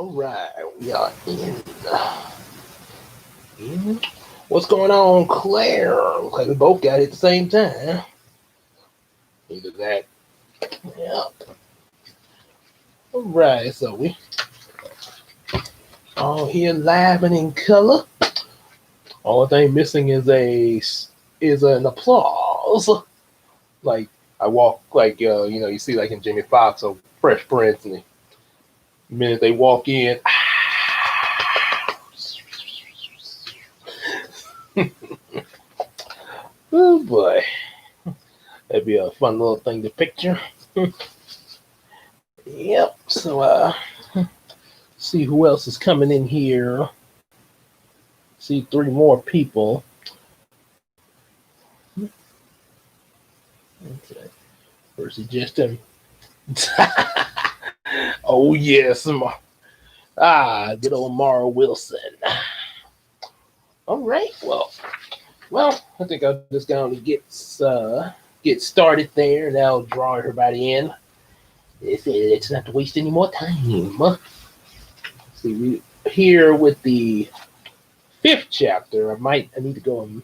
All right, we are in. What's going on, Claire? Looks like we both got it at the same time. Either that. Yep. All right, so we all here live and in color. Only thing missing is an applause. Like I walk like you see like in Jimmy Fox or Fresh Prince, and the minute they walk in, oh boy, that'd be a fun little thing to picture. Yep. So see who else is coming in here. See three more people. Okay. First suggestion. Oh yes, good old Mara Wilson. All right. Well, I think I'll just go and get started there, and I'll draw everybody in. Let's not waste any more time. See, we here with the fifth chapter. I need to go and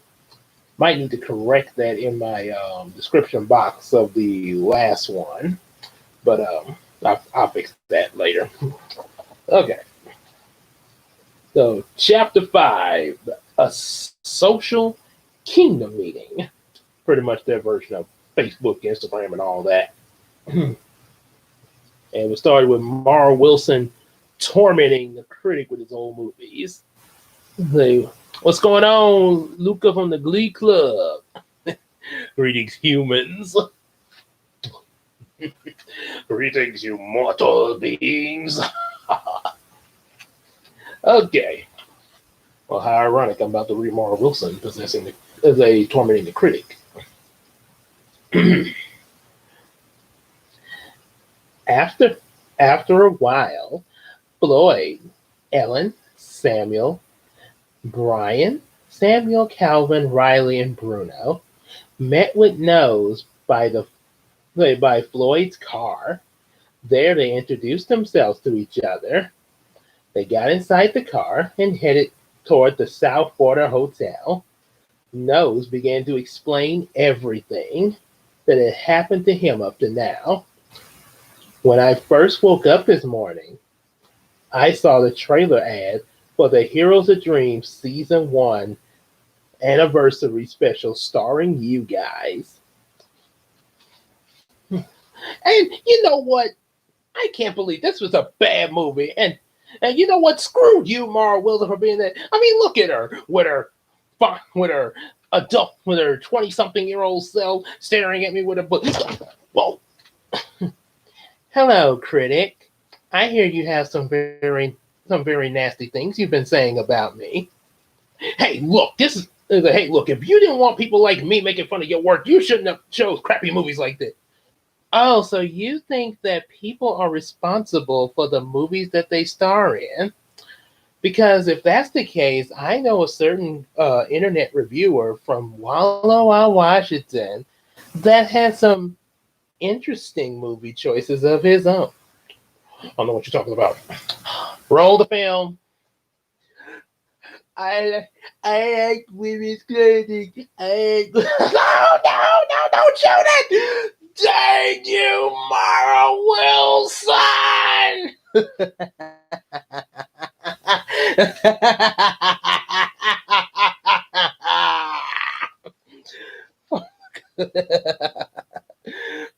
might need to correct that in my description box of the last one, but I'll fix that later. Okay. So, chapter 5, a social kingdom meeting. Pretty much their version of Facebook, Instagram, and all that. And we started with Mara Wilson tormenting the critic with his old movies. So, what's going on, Luca from the Glee Club? Greetings, humans. Greetings, you mortal beings. Okay. Well, how ironic! I'm about to read Mara Wilson possessing as a tormenting the critic. after a while, Floyd, Ellen, Samuel, Brian, Samuel, Calvin, Riley, and Bruno met with Nose by Floyd's car. There, they introduced themselves to each other. They got inside the car and headed toward the South Border Hotel. Nose began to explain everything that had happened to him up to now. When I first woke up this morning, I saw the trailer ad for the Heroes of Dreams Season 1 anniversary special starring you guys. And you know what? I can't believe this was a bad movie. And you know what? Screw you, Mara Wilson, for being that. I mean, look at her with her adult, with her 20-something-year-old self staring at me with a book. Whoa. Hello, critic. I hear you have some very nasty things you've been saying about me. Hey, look, hey, look, if you didn't want people like me making fun of your work, you shouldn't have chose crappy movies like this. Oh, so you think that people are responsible for the movies that they star in? Because if that's the case, I know a certain internet reviewer from Walla, Washington, that has some interesting movie choices of his own. I don't know what you're talking about. Roll the film. I like women's clothing. No, don't shoot it! Dang you, Mara Wilson!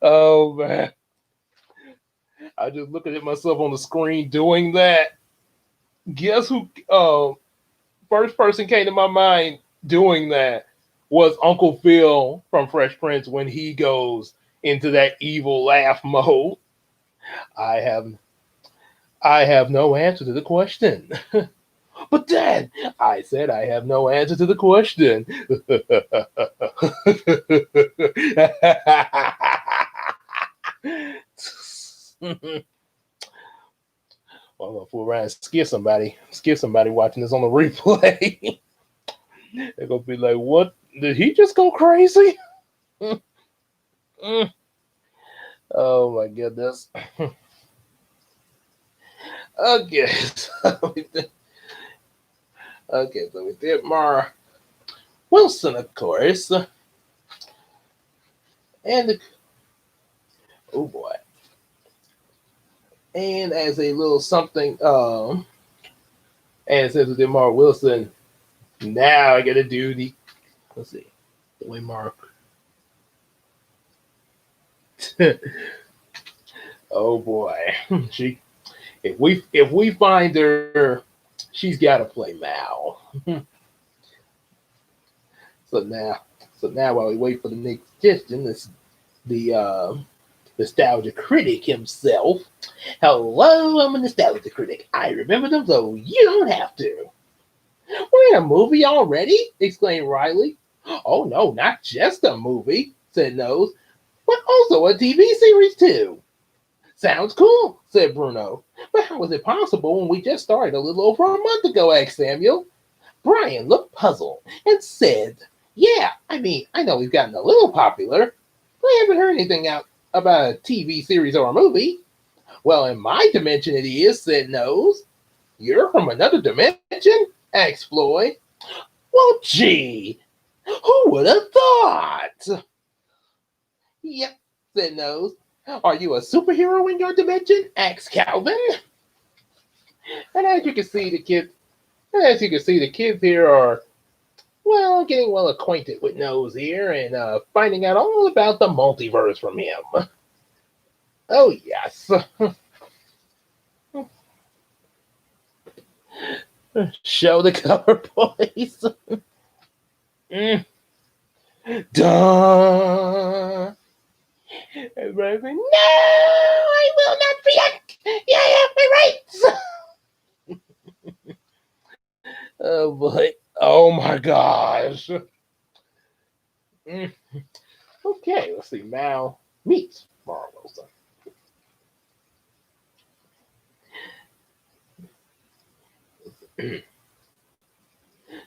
Oh man. I just looking at myself on the screen doing that. Guess who first person came to my mind doing that was Uncle Phil from Fresh Prince when he goes into that evil laugh mode. I have no answer to the question. But Dad, I said I have no answer to the question. Well, I'm gonna fool around and scare somebody watching this on the replay. They're gonna be like, "What? Did he just go crazy?" Oh my goodness. Okay, so we did Mara Wilson, of course, and oh boy, and as a little something, and since we did Mara Wilson, now I got to do the let's see, the way Mark. Oh boy, she if we find her, she's got to play Mal. So now, so now while we wait for the next suggestion, this the nostalgia critic himself. Hello, I'm a nostalgia critic. I remember them, so you don't have to. We're in a movie already? Exclaimed Riley. Oh no, not just a movie, said Nose, but also a TV series too. Sounds cool, said Bruno. But how was it possible when we just started a little over a month ago? Asked Samuel. Brian looked puzzled and said, yeah, I mean, I know we've gotten a little popular, but I haven't heard anything out about a TV series or a movie. Well, in my dimension it is, said Nose. You're from another dimension? Asked Floyd. Well, gee, who would have thought? Yep, said Nose. Are you a superhero in your dimension? Asked Calvin. And as you can see, the kids here are getting well acquainted with Nose here and finding out all about the multiverse from him. Oh yes. Show the cover, boys. Mm. Duh. Everybody say, no, I will not react. Yeah, I have my rights. Oh boy. Oh my gosh. Mm. Okay, let's see. Mal meets Mara Wilson.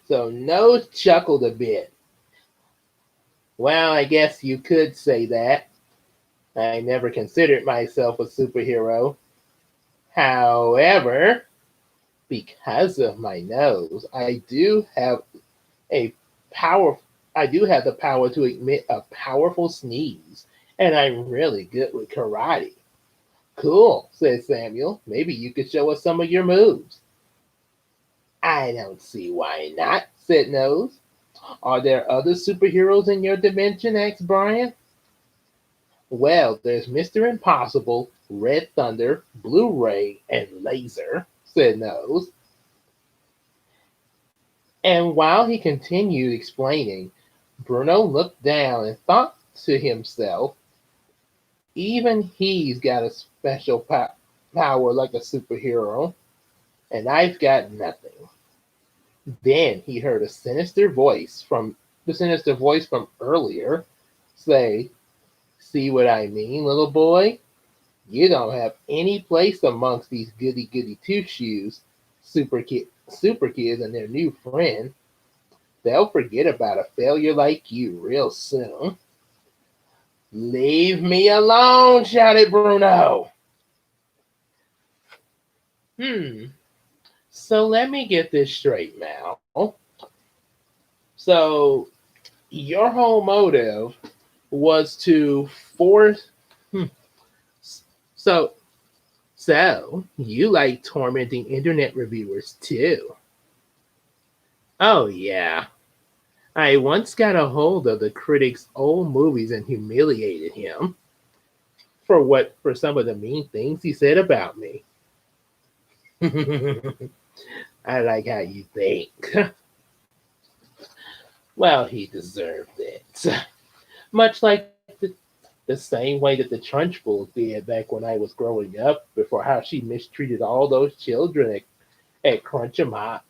So Nose chuckled a bit. Well, I guess you could say that. I never considered myself a superhero. However, because of my nose, a power I do have the power to emit a powerful sneeze, and I'm really good with karate. Cool, said Samuel. Maybe you could show us some of your moves. I don't see why not, said Nose. Are there other superheroes in your dimension? Asked Brian. Well, there's Mr. Impossible, Red Thunder, Blu ray, and Laser, said Nose. And while he continued explaining, Bruno looked down and thought to himself, even he's got a special power like a superhero, and I've got nothing. Then he heard the sinister voice from earlier say, see what I mean, little boy? You don't have any place amongst these goody goody two shoes, super kids and their new friend. They'll forget about a failure like you real soon. Leave me alone, shouted Bruno. Hmm. So let me get this straight, Mal. So your whole motive was to force. Hmm. So you like tormenting internet reviewers too? Oh yeah. I once got a hold of the critic's old movies and humiliated him for some of the mean things he said about me. I like how you think. Well, he deserved it. Much like the same way that the Trunchbull did back when I was growing up, before how she mistreated all those children at Cruncham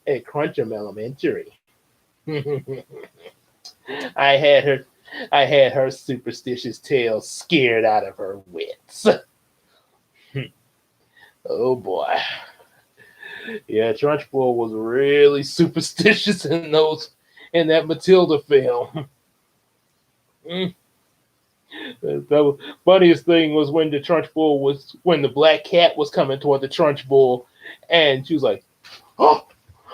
Elementary. I had her I had her superstitious tail scared out of her wits. Oh boy. Yeah, Trunchbull was really superstitious in that Matilda film. Mm. The funniest thing was when the Black Cat was coming toward the Trunchbull, And she was like, "Oh,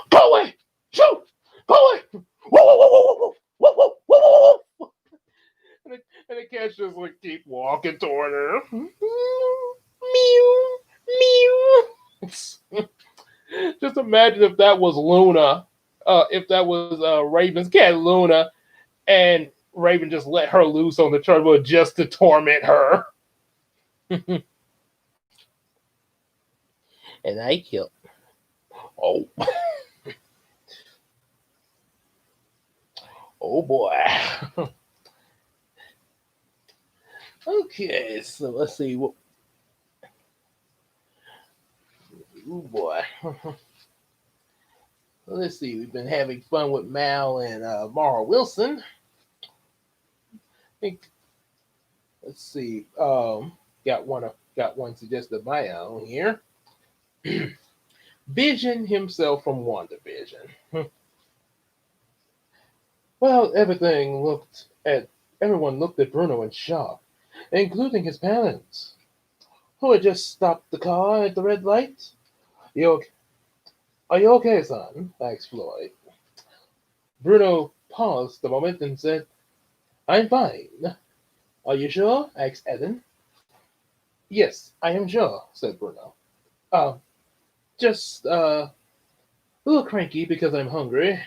go away! Shoot! Go away! Whoa, whoa, whoa, whoa, whoa, whoa, whoa, whoa, whoa, whoa!" And the cat just like keep walking toward her. Meow, meow. Just imagine if that was Luna, if that was Raven's cat Luna, and Raven just let her loose on the turtle just to torment her. And I killed. Oh, oh boy. Okay, so let's see. What? Oh boy. Let's see. We've been having fun with Mal and Mara Wilson. Think, let's see. Got one suggested of my own here. Vision himself from WandaVision. Well, everyone looked at Bruno in shock, including his parents, who had just stopped the car at the red light. You okay? Are you okay, son? Asked Floyd. Bruno paused a moment and said, I'm fine. Are you sure? Asked Ellen. Yes, I am sure, said Bruno. Uh, just a little cranky because I'm hungry.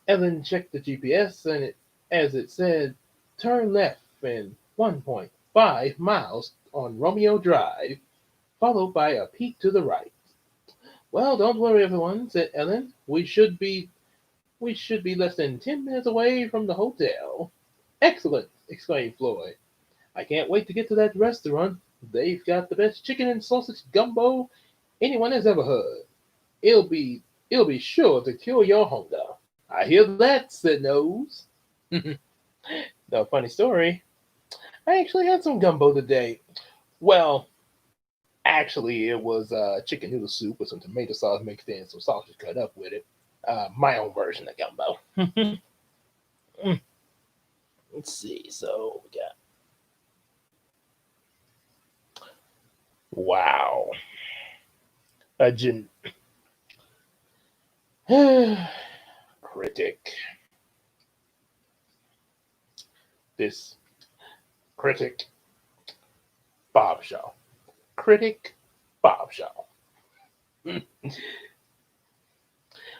Ellen checked the GPS and as it said, turn left in 1.5 miles on Romeo Drive, followed by a peak to the right. Well, don't worry, everyone, said Ellen. We should be less than 10 minutes away from the hotel. Excellent, exclaimed Floyd. I can't wait to get to that restaurant. They've got the best chicken and sausage gumbo anyone has ever heard. It'll be sure to cure your hunger. I hear that, said Nose. No, funny story. I actually had some gumbo today. Well, actually, it was chicken noodle soup with some tomato sauce mixed in, some sausage cut up with it. My own version of gumbo. Let's see. So we got wow. A critic. This critic Bob Shaw. Critic Bob Shaw.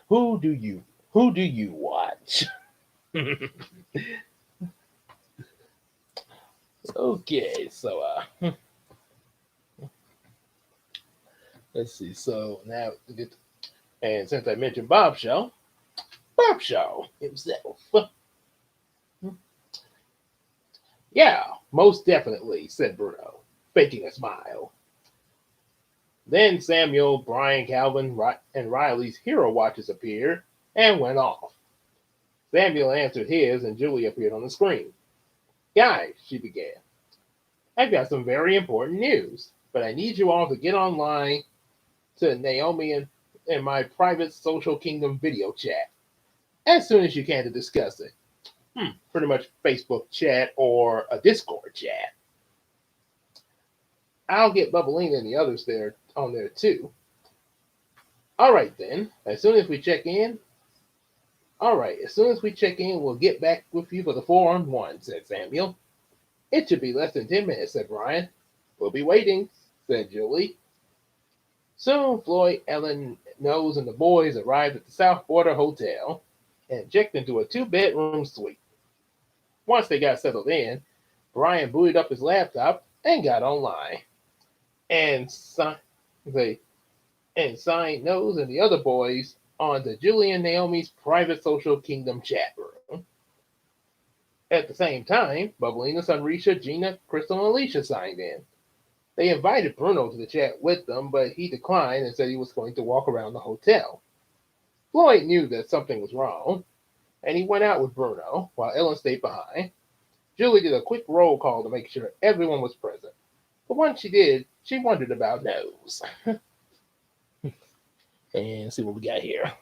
Who do you watch? Okay, so let's see. So now and since I mentioned Bob Shaw himself. Yeah, most definitely, said Bruno, faking a smile. Then Samuel, Brian, Calvin, and Riley's hero watches appeared and went off. Samuel answered his, and Julie appeared on the screen. Guys, she began, I've got some very important news, but I need you all to get online to Naomi and my private social kingdom video chat as soon as you can to discuss it. Pretty much Facebook chat or a Discord chat. I'll get Bubbleina and the others there on there too. All right then. As soon as we check in, we'll get back with you for the 4-on-1, said Samuel. It should be less than 10 minutes, said Brian. We'll be waiting, said Julie. Soon Floyd, Ellen, Nose, and the boys arrived at the South Border Hotel and checked into a 2-bedroom suite. Once they got settled in, Brian booted up his laptop and got online. And signed Nose and the other boys onto Julie and Naomi's private social kingdom chat room. At the same time, Bubbleina, Sunrisha, Gina, Crystal, and Alicia signed in. They invited Bruno to the chat with them, but he declined and said he was going to walk around the hotel. Floyd knew that something was wrong, and he went out with Bruno while Ellen stayed behind. Julie did a quick roll call to make sure everyone was present. But once she did, she wondered about Nose. And see what we got here.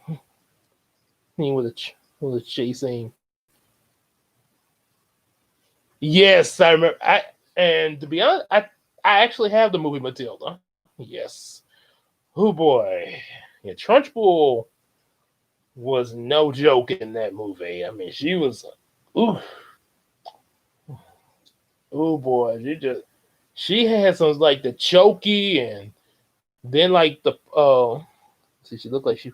With a chasing. Yes, I remember. And to be honest, I actually have the movie Matilda. Yes. Oh boy. Yeah, Trunchbull was no joke in that movie. I mean, she was, ooh, oh boy, she had some like the chokey, and then like the see, she looked like she,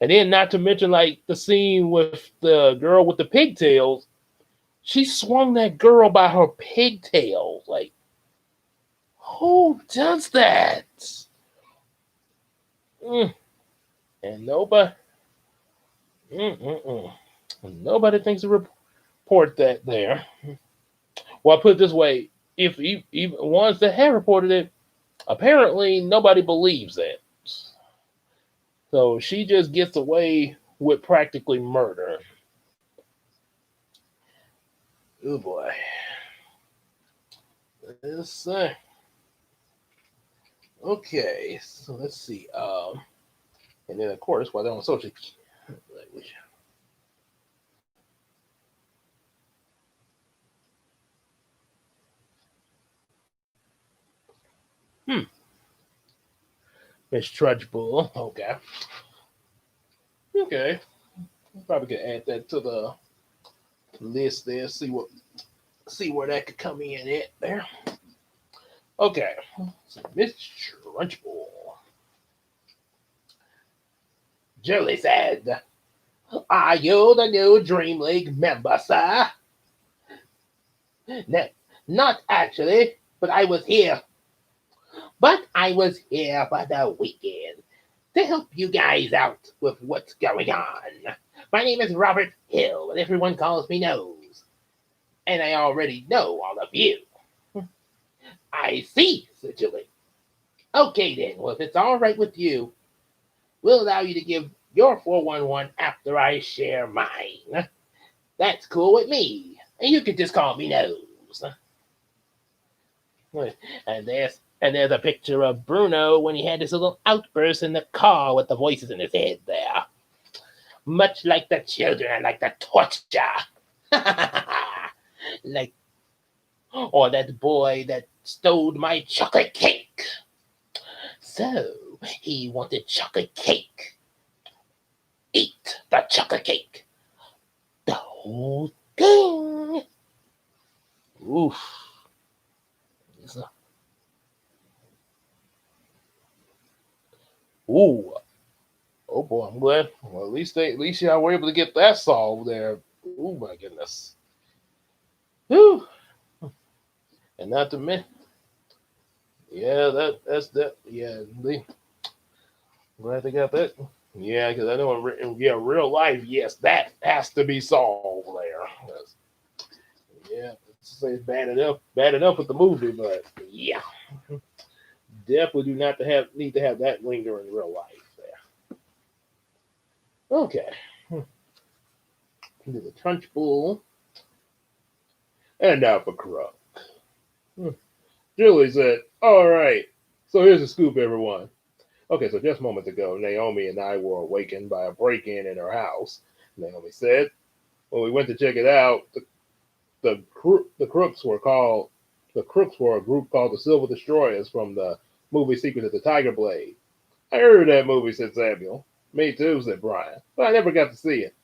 and then not to mention like the scene with the girl with the pigtails. She swung that girl by her pigtails. Like, who does that? Mm. And mm. Nobody thinks to report that there. Well, I put it this way: if even ones that have reported it, apparently nobody believes it. So she just gets away with practically murder. Oh boy. Let's okay. So let's see. And then of course while they're on social language. Hmm. Miss Trudgebull. Okay. Okay. Probably could add that to the list there. See where that could come in at there. Okay. So Miss Trudgebull. Julie said, "Are you the new Dream League member, sir?" No, not actually, but I was here for the weekend to help you guys out with what's going on. My name is Robert Hill, and everyone calls me Nose. And I already know all of you. I see, said Julie. Okay then, well, if it's all right with you, we'll allow you to give your 411 after I share mine. That's cool with me. And you can just call me Nose. And there's a picture of Bruno when he had his little outburst in the car with the voices in his head there. Much like the children I like to torture. Like, or that boy that stole my chocolate cake. So he wanted chocolate cake. Eat the chocolate cake. The whole thing. Oof. Ooh. Oh boy, I'm glad. Well, at least y'all were able to get that solved there. Oh my goodness. Whew. And not to mention, yeah, that's that. Yeah, glad they got that. Yeah, because I know real life, yes, that has to be solved there. Yeah, say it's bad enough with the movie, but yeah, definitely do not to have need to have that linger in real life there. Okay, into the Trunchbull, and now for Crook. Julie said, "All right, so here's the scoop, everyone. Okay, so just moments ago, Naomi and I were awakened by a break-in in her house." Naomi said, "When we went to check it out, the crooks were called the crooks were a group called the Silver Destroyers from the movie Secret of the Tiger Blade." "I heard of that movie," said Samuel. "Me too," said Brian, "but I never got to see it."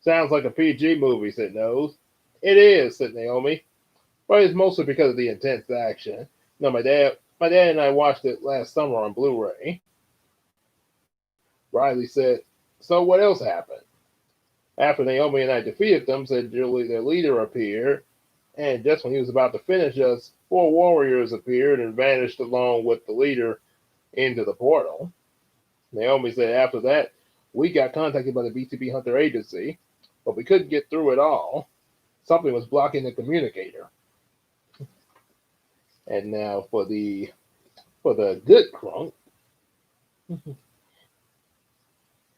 "Sounds like a PG movie," said Nose. "It is," said Naomi, "but it's mostly because of the intense action. No, my dad and I watched it last summer on Blu-ray." Riley said, "So what else happened?" "After Naomi and I defeated them," said Julie, "their leader appeared, and just when he was about to finish us, four warriors appeared and vanished along with the leader into the portal." Naomi said, "After that, we got contacted by the BTB Hunter Agency, but we couldn't get through it all. Something was blocking the communicator." And now for the good crunk.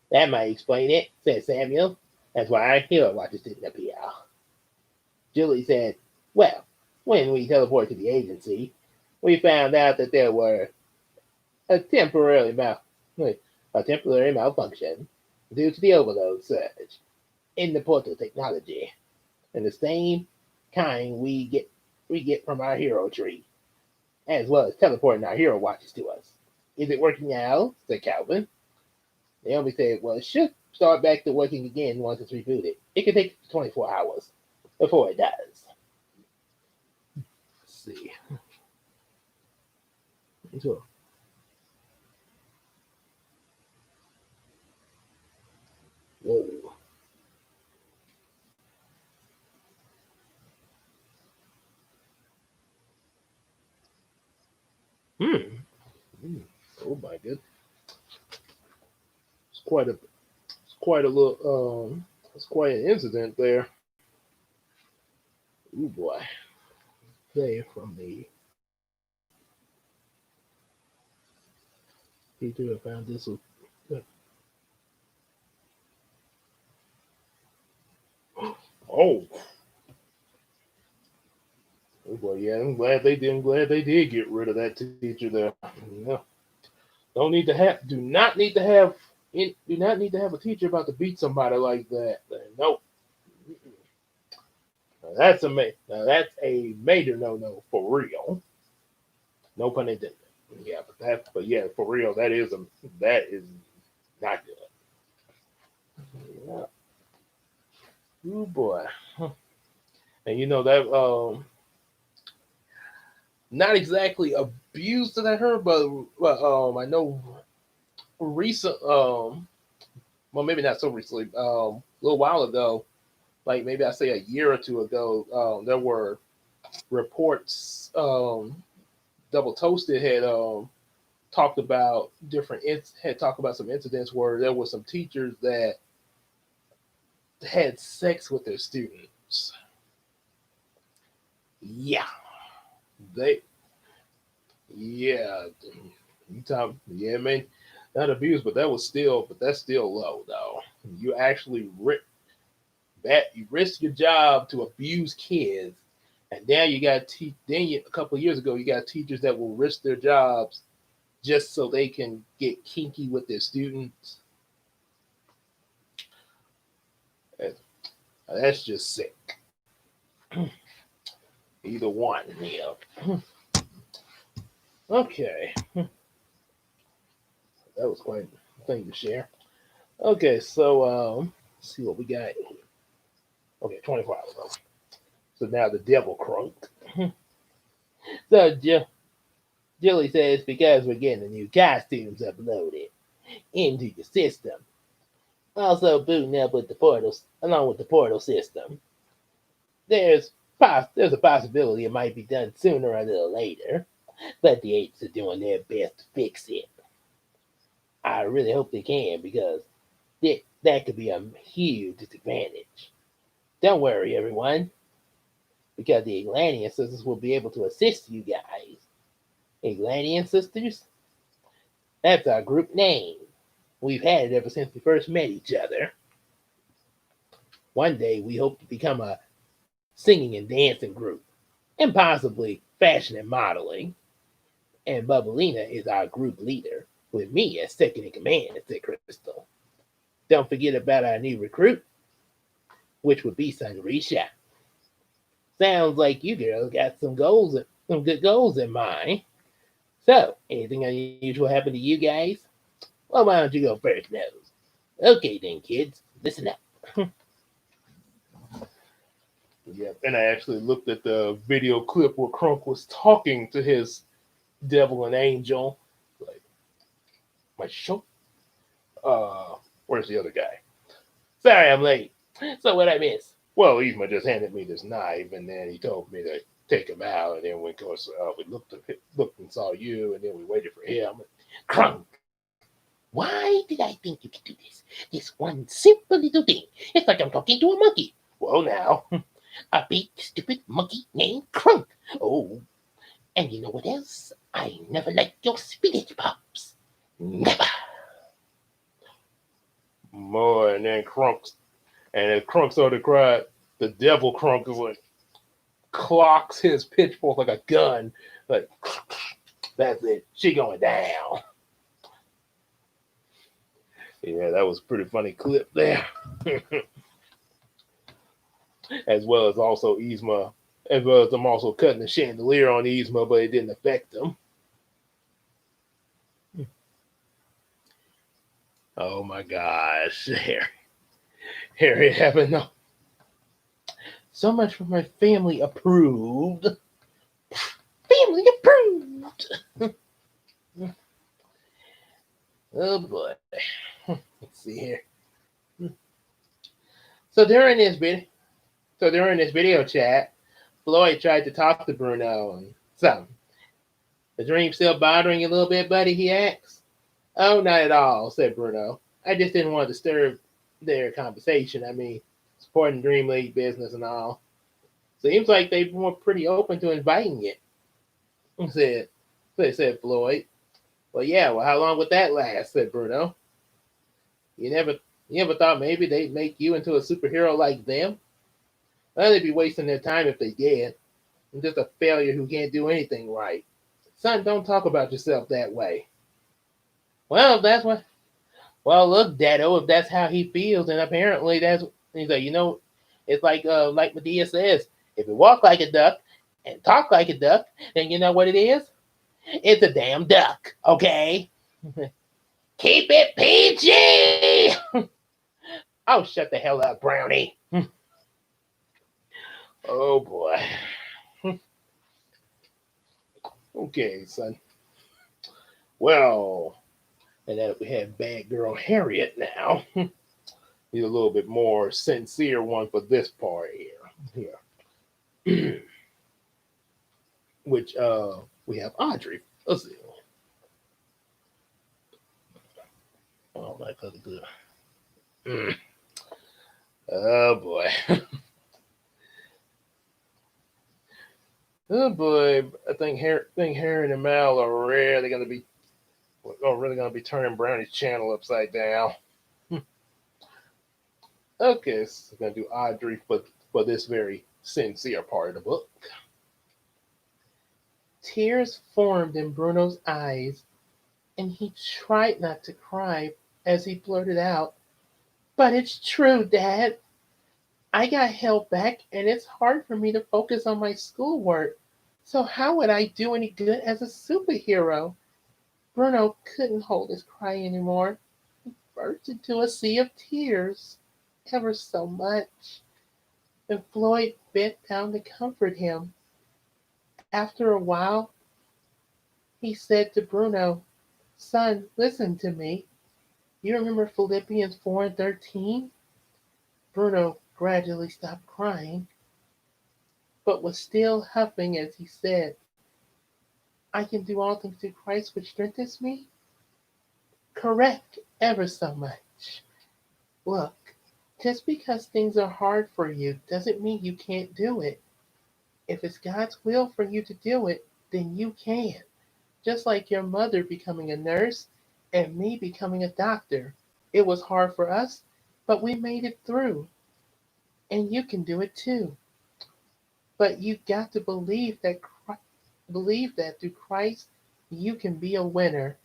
"That might explain it," said Samuel. "That's why our hero watches didn't appear." Julie said, "Well, when we teleported to the agency, we found out that there were a temporary mal- a temporary malfunction due to the overload surge in the portal technology, and the same kind we get from our hero tree, as well as teleporting our hero watches to us. Is it working now? Said Calvin. Naomi said, well, it should start back to working again once it's rebooted. It could take 24 hours before it does. Let's see. So, whoa. Hmm. Hmm. Oh my goodness. It's quite a little it's quite an incident there. Oh boy. They from the teacher that found this was oh. Oh boy, yeah, I'm glad they did get rid of that teacher there. Yeah. Don't need to have do not need to have do not need to have a teacher about to beat somebody like that. Nope. Now that's a major no for real. No pun intended. Yeah, but yeah, for real, that is not good. Yeah. Oh boy. And you know that not exactly abuse that I heard, but I know recent well maybe not so recently, a little while ago, like maybe I say a year or two ago, there were reports. Double Toasted had talked about had talked about some incidents where there were some teachers that had sex with their students. Yeah, they yeah, yeah, man, not abuse, but that's still low though. You actually you risk your job to abuse kids, and now you got a couple of years ago you got teachers that will risk their jobs just so they can get kinky with their students. That's just sick. Either one, yeah. Okay, that was quite a thing to share. Okay, so let's see what we got. Okay, 24 hours ago. So now the devil crunk. So Julie says because we're getting the new costumes uploaded into the system. Also booting up with the portals along with the portal system. There's there's a possibility it might be done sooner or a little later, but the agents are doing their best to fix it. I really hope they can because that could be a huge disadvantage. Don't worry, everyone, because the Atlantean sisters will be able to assist you guys. Atlantean sisters? That's our group name. We've had it ever since we first met each other. One day we hope to become a singing and dancing group, and possibly fashion and modeling. And Bubblina is our group leader, with me as second in command, said Crystal. Don't forget about our new recruit, which would be Sunrisha. Sounds like you girls got some good goals in mind. So, anything unusual happen to you guys? Well, why don't you go first, Nose? Okay then, kids, listen up. Yeah, and I actually looked at the video clip where Crunk was talking to his devil and angel. Like, my show? Where's the other guy? Sorry, I'm late. So what I miss? Well, Yzma just handed me this knife, and then he told me to take him out. And then we, of course, we looked and saw you, and then we waited for him. Crunk, why did I think you could do this? This one simple little thing. It's like I'm talking to a monkey. Well, now, a big stupid monkey named Crunk. Oh, and you know what else? I never liked your spinach pops. Never. More, and then as Crunk started to cry, the devil Crunk is like clocks his pitchfork like a gun. Like, that's it. She going down. Yeah, that was a pretty funny clip there. As well as also Yzma, as well as them also cutting the chandelier on Yzma, but it didn't affect them. Oh my gosh, Harry having so much for my family approved. Family approved. Oh boy. Let's see here. So during this video, chat, Floyd tried to talk to Bruno and so the dream still bothering you a little bit, buddy? He asked. Oh, not at all, said Bruno. I just didn't want to disturb their conversation. I mean, supporting Dream League business and all. Seems like they were pretty open to inviting you, said, Floyd. Well, yeah, well, how long would that last, said Bruno. You never you ever thought maybe they'd make you into a superhero like them? Well, they'd be wasting their time if they did. I'm just a failure who can't do anything right. Son, don't talk about yourself that way. Well, if that's what. Well, look, Dado, if that's how he feels, and apparently that's. He's like, it's like Medea says, if you walk like a duck and talk like a duck, then you know what it is? It's a damn duck, okay? Keep it PG! Oh, shut the hell up, Brownie. Oh, boy. Okay, son. Well, and then we have bad girl Harriet now. He's a little bit more sincere one for this part here. Which we have Audrey. Let's see. Oh my god. Oh boy. Oh boy. I think Harry and Mal are really gonna be turning Brownie's channel upside down. Okay, so we're gonna do Audrey for this very sincere part of the book. Tears formed in Bruno's eyes, and he tried not to cry as he blurted out, "But it's true, Dad. I got held back, and it's hard for me to focus on my schoolwork. So how would I do any good as a superhero?" Bruno couldn't hold his cry anymore. He burst into a sea of tears, ever so much, and Floyd bent down to comfort him. After a while, he said to Bruno, "Son, listen to me. You remember Philippians 4:13? Bruno gradually stopped crying, but was still huffing as he said, "I can do all things through Christ which strengthens me." Correct, ever so much. Look, just because things are hard for you doesn't mean you can't do it. If it's God's will for you to do it, then you can. Just like your mother becoming a nurse and me becoming a doctor. It was hard for us, but we made it through. And you can do it too. But you got to believe that through Christ you can be a winner,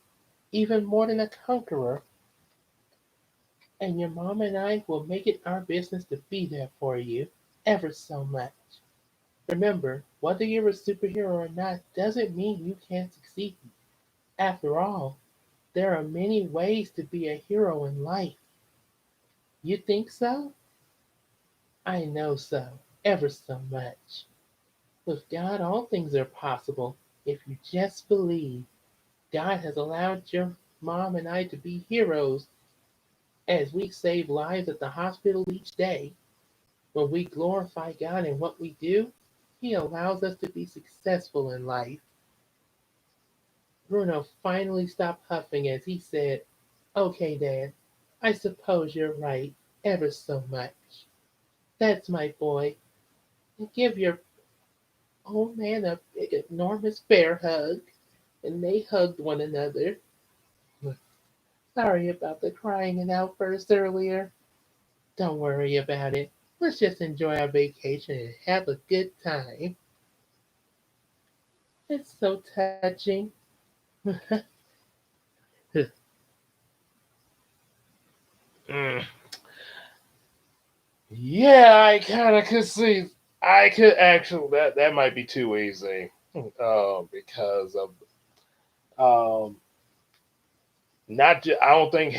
even more than a conqueror. And your mom and I will make it our business to be there for you ever so much. Remember, whether you're a superhero or not doesn't mean you can't succeed. After all, there are many ways to be a hero in life. You think so? I know so, ever so much. With God, all things are possible if you just believe. God has allowed your mom and I to be heroes as we save lives at the hospital each day. When we glorify God in what we do, He allows us to be successful in life. Bruno finally stopped huffing as he said, "Okay, Dad, I suppose you're right, ever so much. That's my boy. And give your old man a big, enormous bear hug." And they hugged one another. Sorry about the crying and outburst earlier. Don't worry about it. Let's just enjoy our vacation and have a good time. It's so touching. Yeah, I kind of could see. I could actually that might be too easy, because of um Not just, I don't think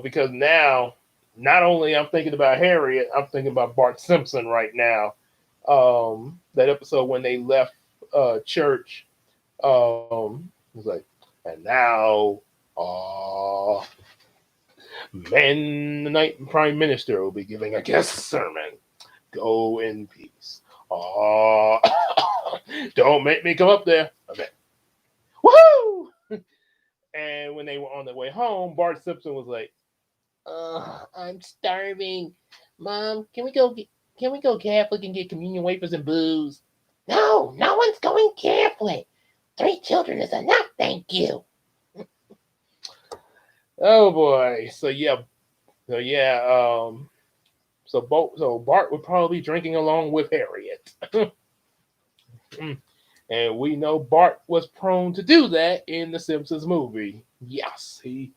because now not only I'm thinking about Harriet, I'm thinking about Bart Simpson right now. That episode when they left church, it was like, and now, uh, man, the night Prime Minister will be giving a guest sermon. Go in peace. Uh, don't make me come up there. Okay. Woohoo! And when they were on their way home, Bart Simpson was like, I'm starving. Mom, can we go Catholic and get communion wafers and booze? No, no one's going Catholic. 3 children is enough, thank you. Oh boy. So yeah, so Bart would probably be drinking along with Harriet. And we know Bart was prone to do that in the Simpsons movie. Yes, he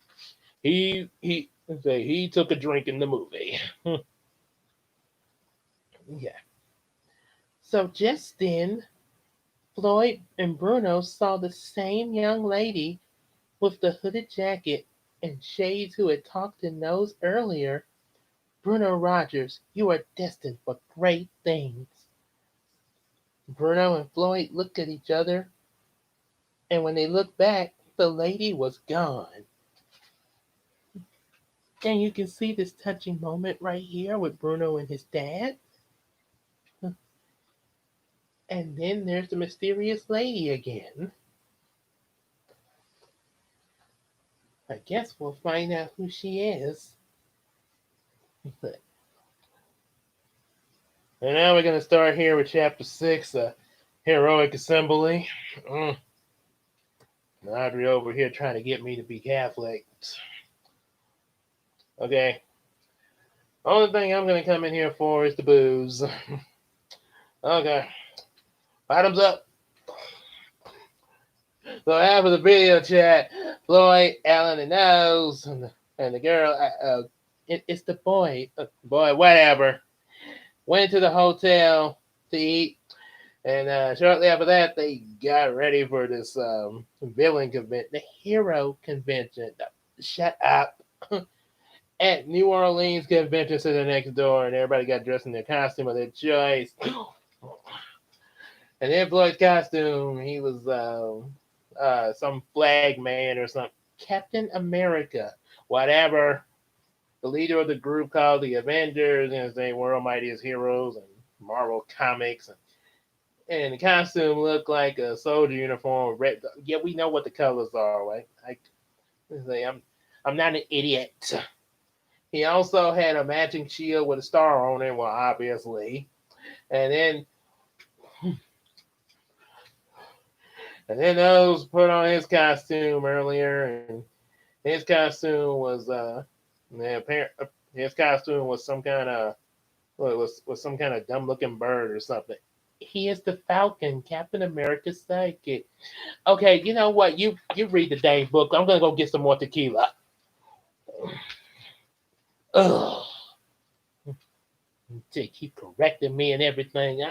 took a drink in the movie. Yeah. So just then, Floyd and Bruno saw the same young lady with the hooded jacket and shades who had talked in Nose earlier. Bruno Rogers, you are destined for great things. Bruno and Floyd looked at each other, and when they looked back, the lady was gone. And you can see this touching moment right here with Bruno and his dad. And then there's the mysterious lady again. I guess we'll find out who she is. And now we're going to start here with chapter 6, Heroic Assembly. Audrey over here trying to get me to be Catholic. Okay. Only thing I'm going to come in here for is the booze. Okay. Bottoms up. So after the video chat, Floyd, Alan, and Nose, and the girl, it's the boy, whatever, went to the hotel to eat. And shortly after that, they got ready for this villain convention, the hero convention. Shut up. At New Orleans Convention Center next door, and everybody got dressed in their costume of their choice. And in Floyd's costume, he was some flag man or something. Captain America, whatever. The leader of the group called the Avengers, and they World Mightiest Heroes and Marvel Comics. And the costume looked like a soldier uniform. Red. Yeah, we know what the colors are. Right? I'm not an idiot. He also had a matching shield with a star on it. Well, obviously. And then those put on his costume earlier, and his costume was his costume was some kind of was some kind of dumb looking bird or something. He is the Falcon, Captain America's sidekick. Okay, you know what? You read the dang book. I'm gonna go get some more tequila. Ugh. They keep correcting me and everything.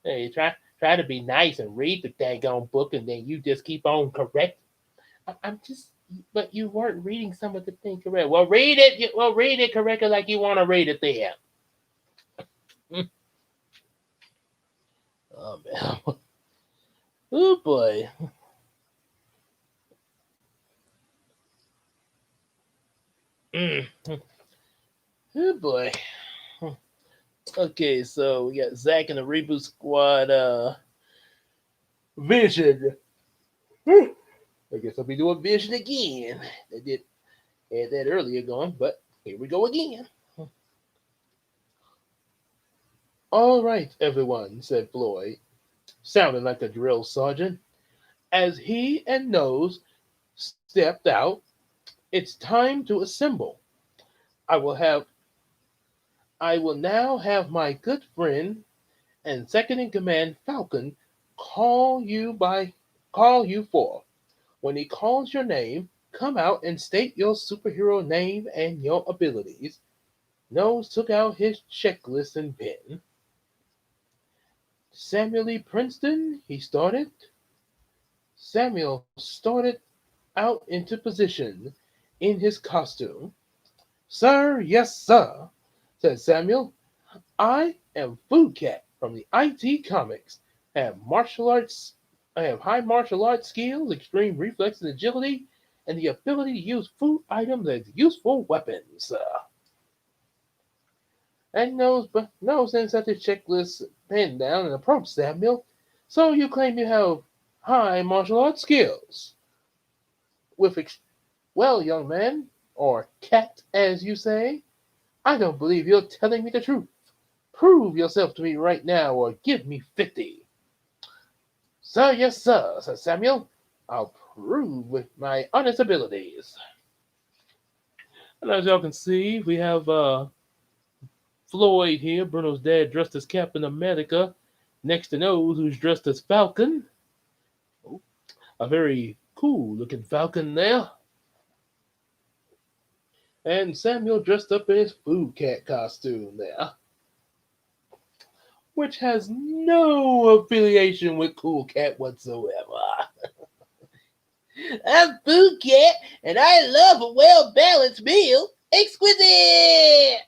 Hey, try to be nice and read the daggone book, and then you just keep on correct. I'm just, but you weren't reading some of the things correct. Well, read it. Well, read it correctly like you want to read it there. Oh man. Oh boy. Mm. Oh boy. Okay, so we got Zach and the Reboot Squad. Vision. I guess I'll be doing Vision again. I did had that earlier going, but here we go again. All right, everyone, said Floyd, sounding like a drill sergeant, as he and Nose stepped out. It's time to assemble. I will have I will now have my good friend and second in command Falcon call you by call you forth. When he calls your name, come out and state your superhero name and your abilities. Nose took out his checklist and pen. Samuel E. Princeton, he started. Samuel started out into position in his costume. Sir, yes, sir, said Samuel. I am Food Cat from the IT Comics. I have martial arts. I have high martial arts skills, extreme reflex and agility, and the ability to use food items as useful weapons. And knows then set the checklist pen down and approached Samuel. So you claim you have high martial arts skills? With well, young man, or cat, as you say, I don't believe you're telling me the truth. Prove yourself to me right now, or give me 50. Sir, yes, sir, said Samuel. I'll prove with my honest abilities. And as y'all can see, we have Floyd here, Bruno's dad, dressed as Captain America, next to Nose, who's dressed as Falcon. Oh, a very cool looking Falcon there. And Samuel dressed up in his food cat costume there, which has no affiliation with Cool Cat whatsoever. I'm Food Cat, and I love a well balanced meal. Exquisite!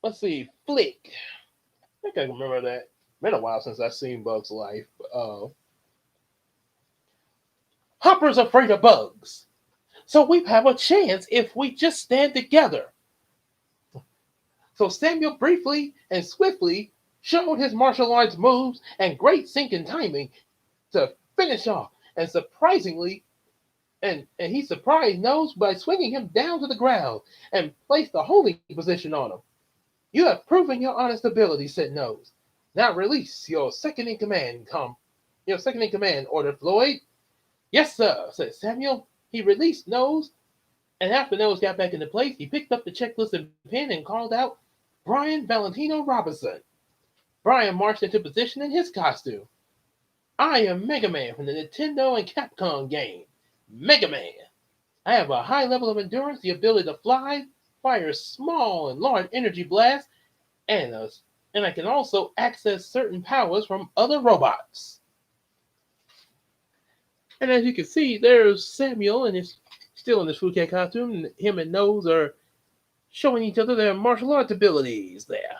Let's see, Flick. I think I can remember that. Been a while since I've seen Bug's Life. Hopper's afraid of bugs, so we have a chance if we just stand together. So Samuel briefly and swiftly showed his martial arts moves and great sinking timing to finish off. And surprisingly, and he surprised Nose by swinging him down to the ground and placed a holding position on him. You have proven your honest ability, said Nose. Now release your second in command, Your second in command, ordered Floyd. Yes, sir, said Samuel. He released Nose, and after Nose got back into place, he picked up the checklist and pen and called out Brian Valentino Robinson. Brian marched into position in his costume. I am Mega Man from the Nintendo and Capcom game. Mega Man. I have a high level of endurance, the ability to fly, fire small and large energy blasts, and, uh, and I can also access certain powers from other robots. And as you can see, there's Samuel and his still in his Food Cat costume, and him and Nose are showing each other their martial arts abilities there.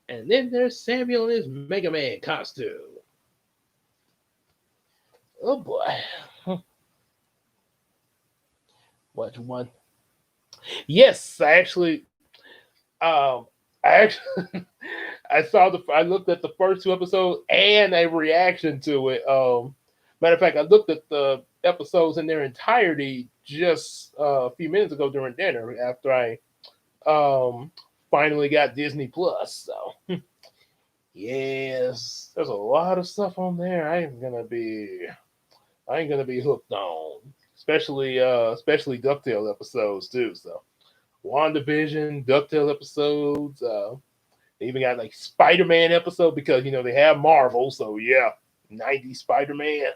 And then there's Samuel in his Mega Man costume. Oh boy. What one? Yes, um, I actually, I looked at the first two episodes and a reaction to it. Matter of fact, I looked at the episodes in their entirety just a few minutes ago during dinner after I um finally got Disney Plus. So yes, there's a lot of stuff on there. I ain't gonna be hooked on, especially Ducktale episodes too. So WandaVision, Ducktale episodes. They even got like Spider-Man episode because they have Marvel. So yeah, '90s Spider-Man.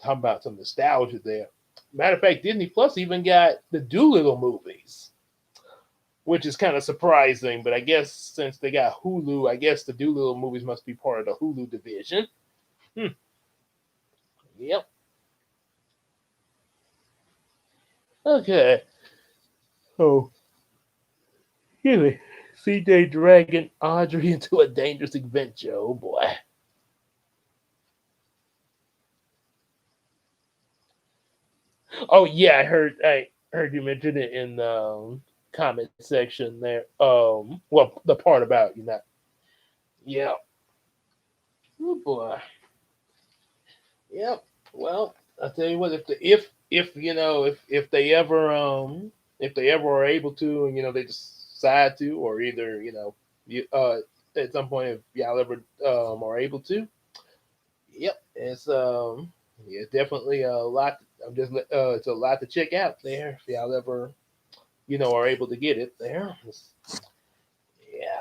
Talking about some nostalgia there. Matter of fact, Disney Plus even got the Doolittle movies, which is kind of surprising. But I guess since they got Hulu, I guess the Doolittle movies must be part of the Hulu division. Hmm. Yep. Okay. Oh, really? CJ dragging Audrey into a dangerous adventure. Oh boy. Oh yeah, I heard you mention it in the comment section there. Well, the part about you not. Yeah. Oh boy. Yep. Well, I'll tell you what. If they ever are able to, and they decide to, or either you at some point if y'all ever are able to. Yep. It's definitely a lot. It's a lot to check out there if y'all ever are able to get it there. Yeah,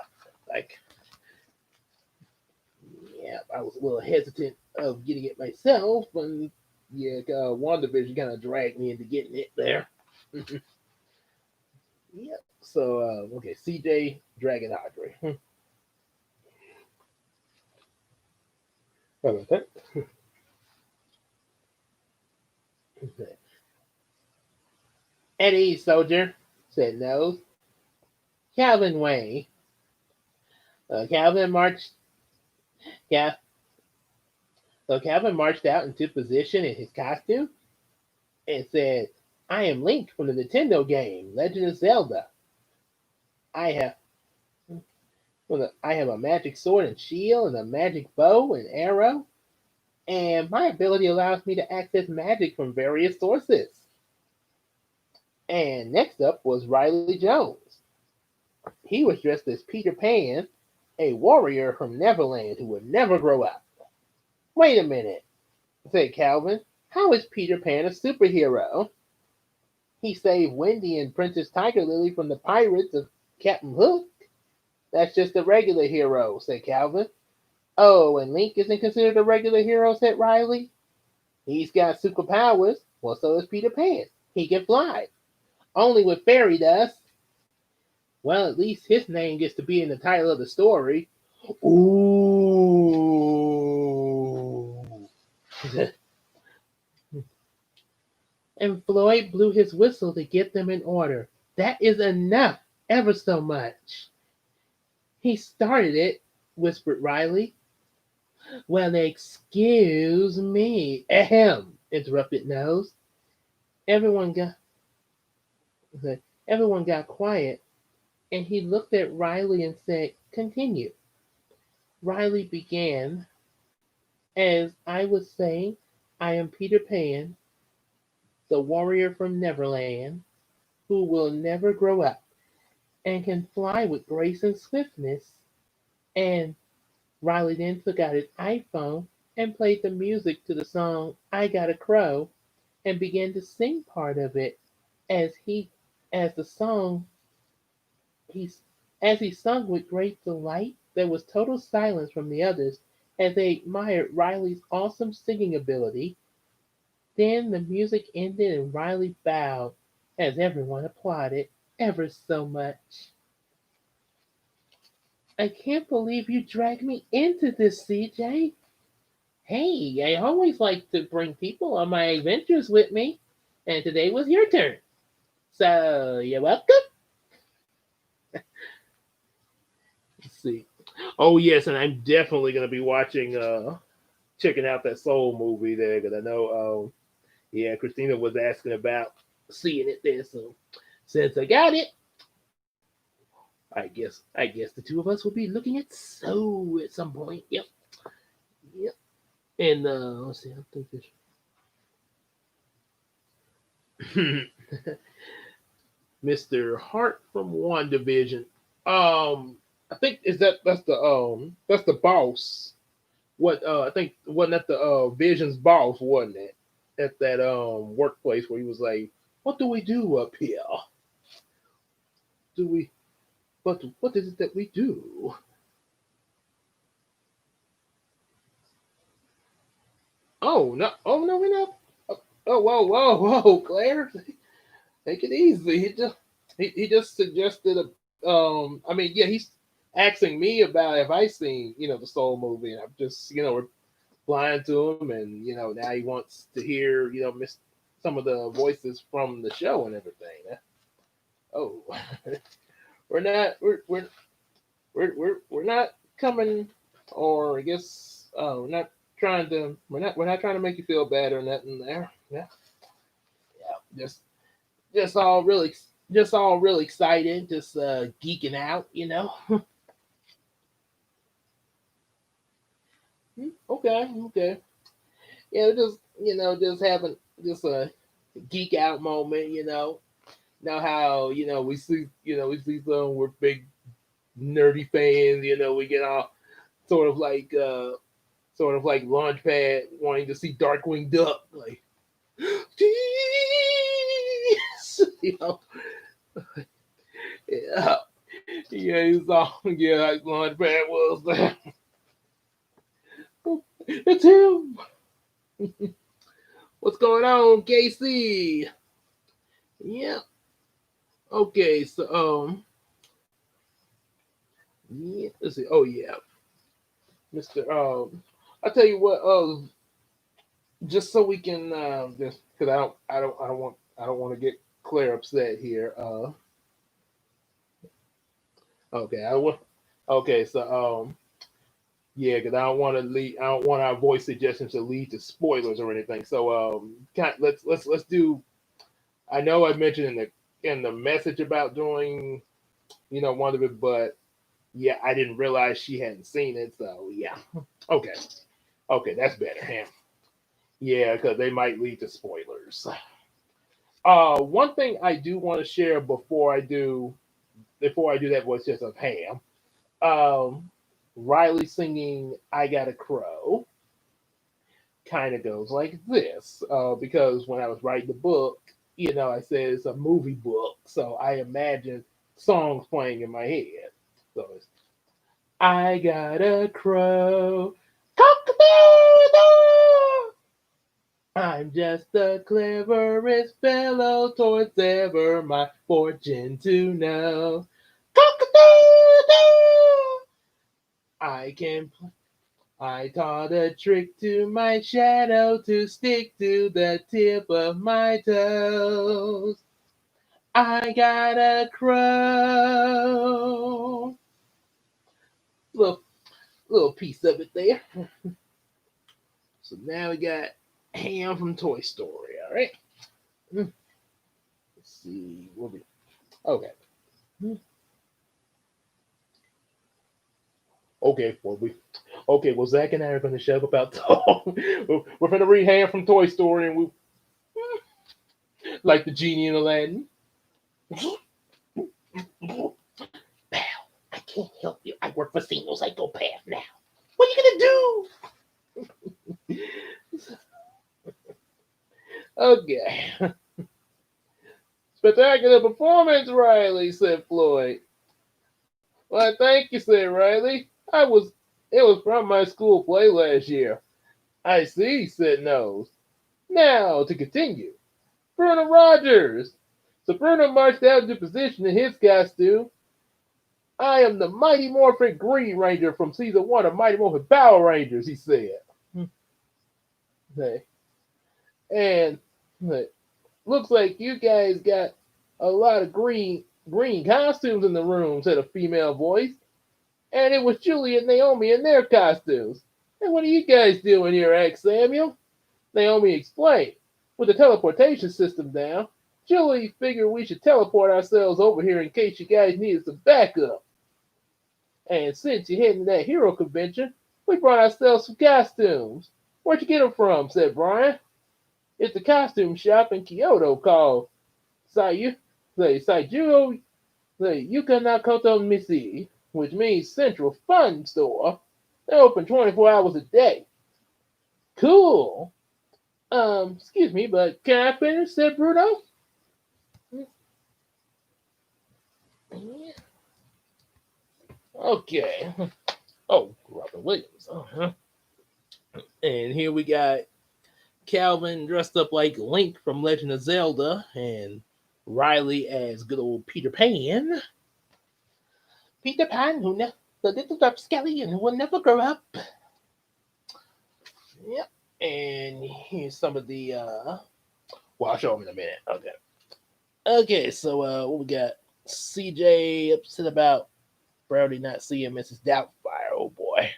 like yeah, I was a little hesitant of getting it myself, and yeah, WandaVision kind of dragged me into getting it there. Yep. So okay, CJ Dragon Audrey. How about that? Eddie Soldier said no. Calvin Wayne. Calvin marched. Yeah. So Calvin marched out into position in his costume and said, "I am Link from the Nintendo game Legend of Zelda. I have I have a magic sword and shield and a magic bow and arrow, and my ability allows me to access magic from various sources." And next up was Riley Jones. He was dressed as Peter Pan, a warrior from Neverland who would never grow up. "Wait a minute," said Calvin. "How is Peter Pan a superhero? He saved Wendy and Princess Tiger Lily from the pirates of Captain Hook." "That's just a regular hero," said Calvin. "Oh, and Link isn't considered a regular hero," said Riley. "He's got superpowers. Well, so does Peter Pan. He can fly. Only with fairy dust. Well, at least his name gets to be in the title of the story." Ooh. And Floyd blew his whistle to get them in order. "That is enough, ever so much." "He started it," whispered Riley. "Well, excuse me." "Ahem," interrupted Nose. Everyone got everyone got quiet, and he looked at Riley and said, "Continue." Riley began, "As I was saying, I am Peter Pan, the warrior from Neverland, who will never grow up, and can fly with grace and swiftness." And Riley then took out his iPhone and played the music to the song "I Got a Crow" and began to sing part of it. As he as the song he as he sung with great delight, there was total silence from the others as they admired Riley's awesome singing ability. Then the music ended and Riley bowed as everyone applauded ever so much. "I can't believe you dragged me into this, CJ." "Hey, I always like to bring people on my adventures with me, and today was your turn. So you're welcome." Let's see. Oh yes, and I'm definitely gonna be watching, checking out that Soul movie there because I know, yeah, Christina was asking about seeing it there. So since I got it, I guess the two of us will be looking at Soul at some point. Yep, yep. And let's see, I think this Mr. Hart from One Division. I think is that's the boss. What I think wasn't that the Vision's boss, wasn't it? At that workplace where he was like, "What do we do up here? Do we what is it that we do?" Oh no, we're not. Oh whoa, Claire, take it easy. He just suggested a I mean, yeah, he's asking me about if I seen, the Soul movie, and I'm just, replying to him, and now he wants to hear, miss some of the voices from the show and everything. Oh, we're not we're not coming, or I guess we're not trying to make you feel bad or nothing there. Yeah, yeah, just all really just all real excited, just geeking out. Okay, okay. Yeah, just just having just a geek out moment. Know how we see some we're big nerdy fans. We get all sort of like uh sort of like Launchpad wanting to see Darkwing Duck, like, jeez, yeah, yeah, he's all, yeah, like Launchpad was there. It's him. What's going on, Casey? Yeah. Okay, so yeah, let's see. Oh yeah, Mister. I tell you what. Just so we can just because I don't want to get Claire upset here. Okay, I want. Okay, so yeah, because I don't want to lead. I don't want our voice suggestions to lead to spoilers or anything. So let's do. I know I mentioned in the message about doing one of it, but yeah, I didn't realize she hadn't seen it. So yeah, okay, okay, that's better. Yeah, because they might lead to spoilers. One thing I do want to share before I do that voice just of Ham. Um, Riley singing "I Got a Crow" kind of goes like this. Because when I was writing the book, I said it's a movie book, so I imagine songs playing in my head. So it's "I got a crow, cock-a-doodle-doo. I'm just the cleverest fellow towards ever my fortune to know. Cock-a-doodle-doo. I can I taught a trick to my shadow to stick to the tip of my toes. I got a crow. Little little piece of it there. So now we got Ham from Toy Story. All right. Let's see. Okay. Okay. Well, Zach and I are going to shove about. We're going to read Ham from Toy Story, and we like the genie in Aladdin. Pal, I can't help you. I work for Single Psychopath now. What are you gonna do? Okay. Spectacular performance, Riley, said Floyd. Why, thank you, said Riley. It was from my school play last year. I see, said Nose. Now, to continue. Bruno Rogers. So Bruno marched out into position in his costume. I am the Mighty Morphin Green Ranger from season 1 of Mighty Morphin Power Rangers, he said. Hey. And hey, looks like you guys got a lot of green costumes in the room, said a female voice. And it was Julie and Naomi in their costumes. And what are you guys doing here, asked Samuel. Naomi explained. With the teleportation system down, Julie figured we should teleport ourselves over here in case you guys needed some backup. And since you're heading to that hero convention, we brought ourselves some costumes. Where'd you get them from? Said Brian. It's a costume shop in Kyoto called Saijuo Yuka Nakoto Misi, which means Central Fun Store. They're open 24 hours a day. Cool. Excuse me, but can I finish? Said Bruno. Okay. Oh, Robin Williams. Uh-huh. And here we got Calvin dressed up like Link from Legend of Zelda, and Riley as good old Peter Pan. Peter Pan, the little rapscallion who will never grow up. Yep. And here's some of the. Well, I'll show them in a minute. Okay. Okay, so what we got? CJ upset about Brody not seeing Mrs. Doubtfire. Oh boy.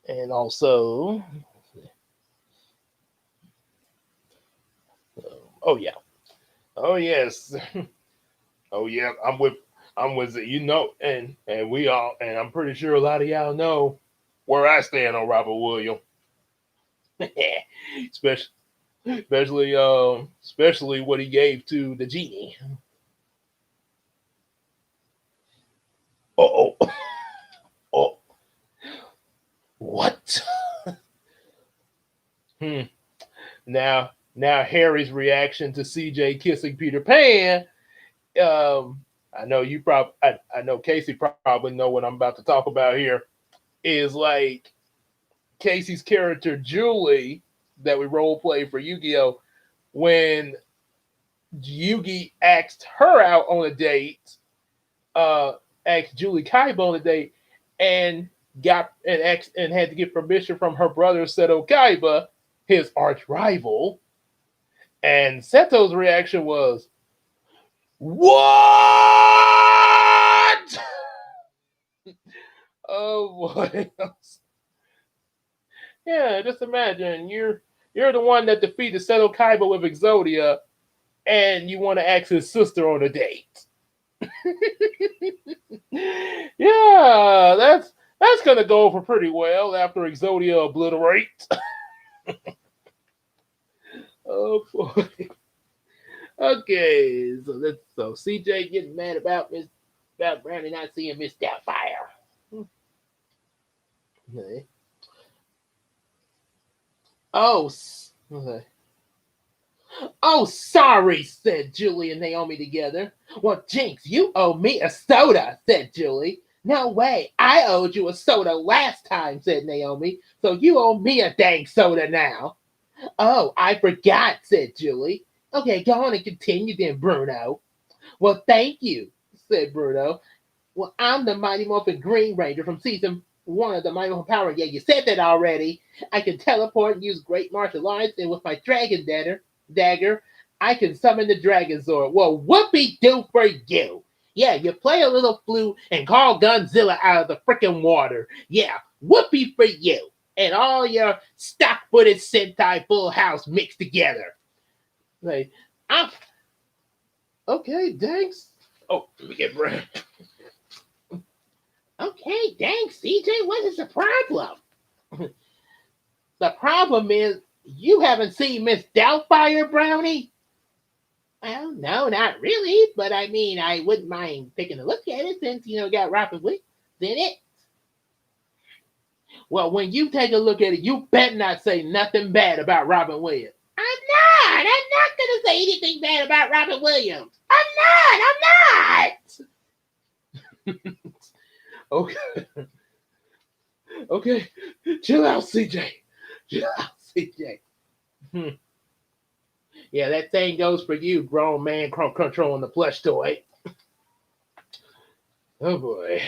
And also, oh yeah, oh yes, oh yeah. I'm with it. And we all, and I'm pretty sure a lot of y'all know where I stand on Robert Williams. especially, especially what he gave to the genie. Oh, oh, oh, what? Hmm. Now Harry's reaction to CJ kissing Peter Pan. I know I know Casey probably know what I'm about to talk about here. Is like Casey's character Julie that we role play for Yu-Gi-Oh. When Yugi asked her out on a date, asked Julie Kaiba on a date, and had to get permission from her brother Seto Kaiba, his arch rival. And Seto's reaction was, "What?" Oh boy. Yeah, just imagine you're the one that defeated Seto Kaiba with Exodia, and you want to ask his sister on a date. Yeah, that's gonna go over pretty well after Exodia obliterate. Oh boy. Okay, so CJ getting mad about Brownie not seeing Miss Doubtfire. Okay. Oh, okay. Oh, sorry, said Julie and Naomi together. Well, Jinx, you owe me a soda, said Julie. No way, I owed you a soda last time, said Naomi. So you owe me a dang soda now. Oh, I forgot, said Julie. Okay, go on and continue then, Bruno. Well, thank you, said Bruno. Well, I'm the Mighty Morphin Green Ranger from season 1 of the Mighty Morphin Power. Yeah, you said that already. I can teleport and use great martial arts, and with my dagger, I can summon the Dragon Zord. Well, whoopee do for you. Yeah, you play a little flute and call Godzilla out of the freaking water. Yeah, whoopee for you. And all your stock-footed Sentai Full House mixed together. Like, I'm okay, thanks. Oh, let me get breath. Okay, dang, CJ, what is the problem? The problem is you haven't seen Miss Doubtfire, Brownie? Well, no, not really, but I mean, I wouldn't mind taking a look at it since, got Robin Williams in it. Well, when you take a look at it, you better not say nothing bad about Robin Williams. I'm not going to say anything bad about Robin Williams. I'm not. Okay. Okay. Chill out, CJ. Chill out, CJ. Yeah, that thing goes for you, grown man controlling the plush toy. Oh boy.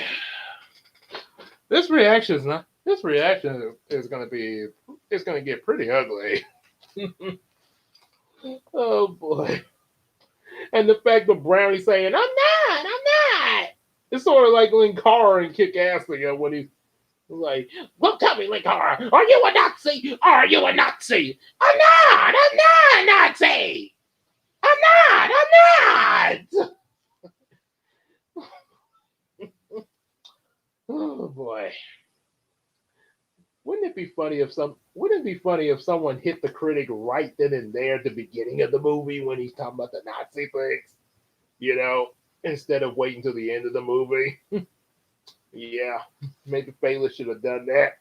This reaction is not. This reaction is going to be. It's going to get pretty ugly. Oh boy. And the fact of Brownie saying, I'm not. It's sort of like Linkara and Kick Ass again when he's like, well, tell me, Linkara, are you a Nazi? Are you a Nazi? I'm not a Nazi. I'm not. Oh boy. Wouldn't it be funny if someone hit the critic right then and there at the beginning of the movie when he's talking about the Nazi things? Instead of waiting till the end of the movie. Yeah, maybe Fela should have done that.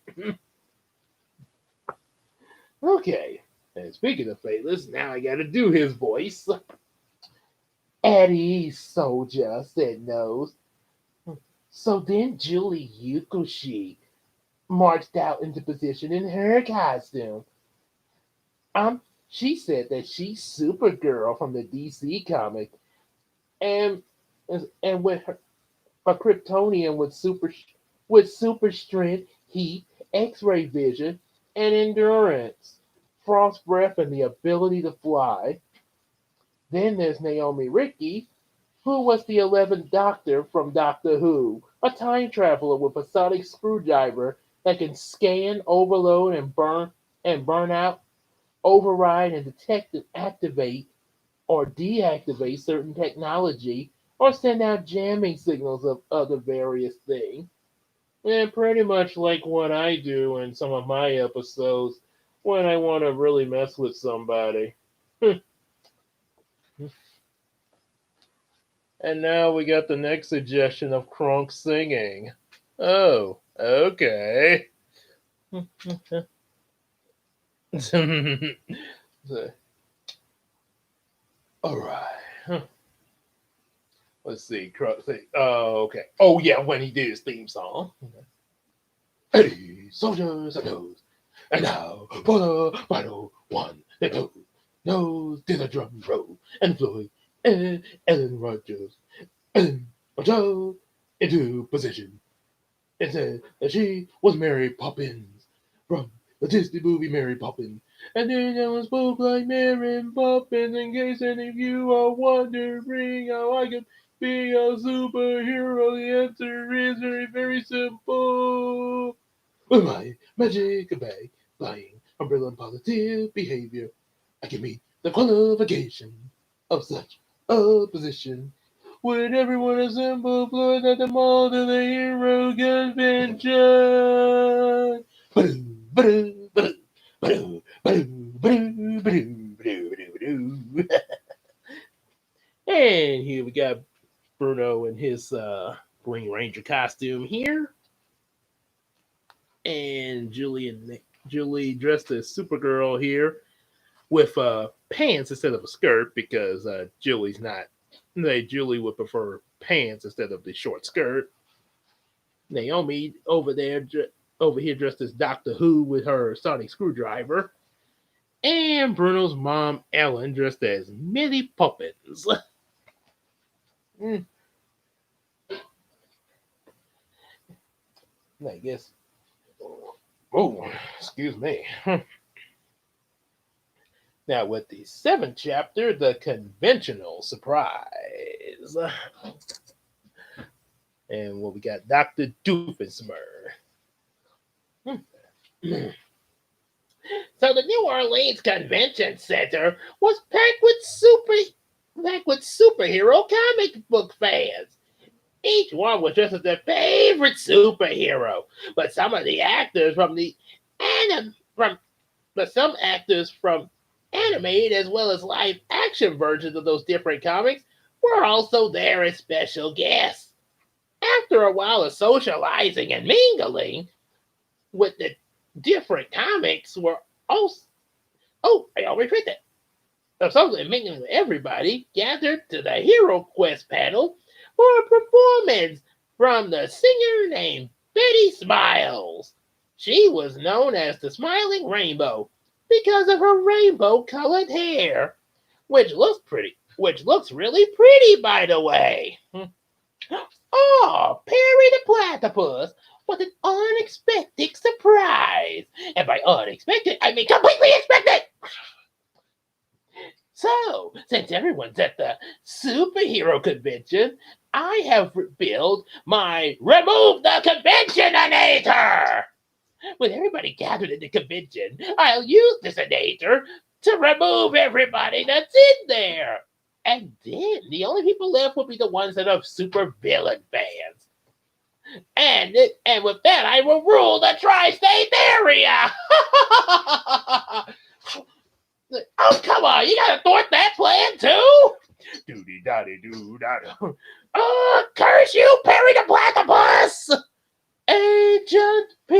Okay, and speaking of Felas, now I gotta do his voice. At ease, soldier, said Nose. So then Julie Yukushi marched out into position in her costume. She said that she's Supergirl from the DC comic, and with her a Kryptonian with super strength, heat, X-ray vision, and endurance, frost breath, and the ability to fly. Then there's Naomi Ricki, who was the 11th Doctor from Doctor Who, a time traveler with a sonic screwdriver that can scan, overload, burn out, override, and detect and activate or deactivate certain technology or send out jamming signals of other various things. And pretty much like what I do in some of my episodes when I want to really mess with somebody. And now we got the next suggestion of Kronk singing. Oh, okay. All right. Let's see. Oh, okay. Oh, yeah, when he did his theme song. Hey, soldiers and nose. And now for the final one. Nose to the drum roll. And Floyd and Ellen Rogers Ellen Rogers into position and said that she was Mary Poppins from the Disney movie Mary Poppins. And then Ellen spoke like Mary Poppins in case any of you are wondering how I can be a superhero. The answer is very simple. With my magic bag, flying umbrella and positive behavior, I can meet the qualification of such a position. Would everyone assemble floors at the mall to the hero convention? Ba-doo, ba-doo, ba-doo, ba-doo, ba-doo, ba-doo, ba-doo, ba-doo, ba-doo. And here we got Bruno in his Green Ranger costume here, and Julie dressed as Supergirl here with pants instead of a skirt because Julie would prefer pants instead of the short skirt. Naomi over here dressed as Doctor Who with her sonic screwdriver, and Bruno's mom Ellen dressed as Millie Poppins. I guess. Oh, excuse me. Now, with the seventh chapter, the conventional surprise. And what we got, Dr. Doofenshmirtz. So the New Orleans Convention Center was packed with superhero comic book fans. Each one was dressed as their favorite superhero, but some of the actors some actors from animated as well as live action versions of those different comics were also there as special guests. After a while of socializing and mingling with the different comics were also I already read that. Socially mingling with everybody gathered to the Hero Quest panel for a performance from the singer named Betty Smiles. She was known as the Smiling Rainbow because of her rainbow-colored hair, which looks really pretty, by the way. Oh, Perry the Platypus was an unexpected surprise. And by unexpected, I mean completely expected. So, since everyone's at the superhero convention, I have built my Remove the Conventioninator. With everybody gathered at the convention, I'll use this inator to remove everybody that's in there. And then the only people left will be the ones that are super villain fans. And with that, I will rule the tri-state area. Oh, come on, you gotta thwart that plan too? Doody-dotty-doo-dotty. Oh, curse you, Perry the Platypus! Agent P!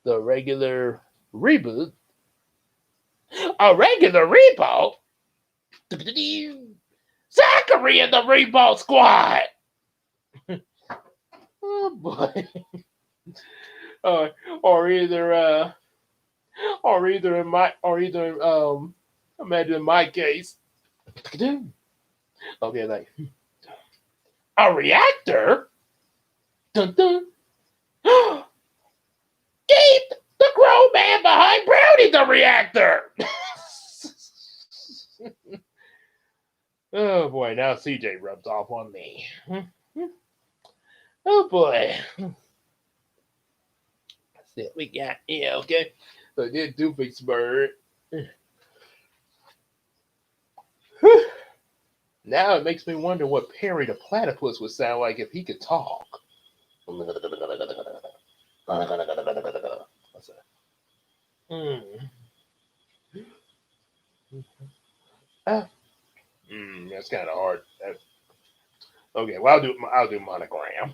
The regular reboot. A regular reboot? Zachary and the Reboot Squad! Oh boy. Or either imagine in my case. Okay, like a reactor? Dun dun. Keep the crow man behind Brownie the reactor. Oh boy, now CJ rubs off on me. Oh boy. Let's see what we got. Yeah, okay. So I did Doofenshmirtz. Now it makes me wonder what Perry the Platypus would sound like if he could talk. What's that? That's kind of hard. Okay, well I'll do monogram.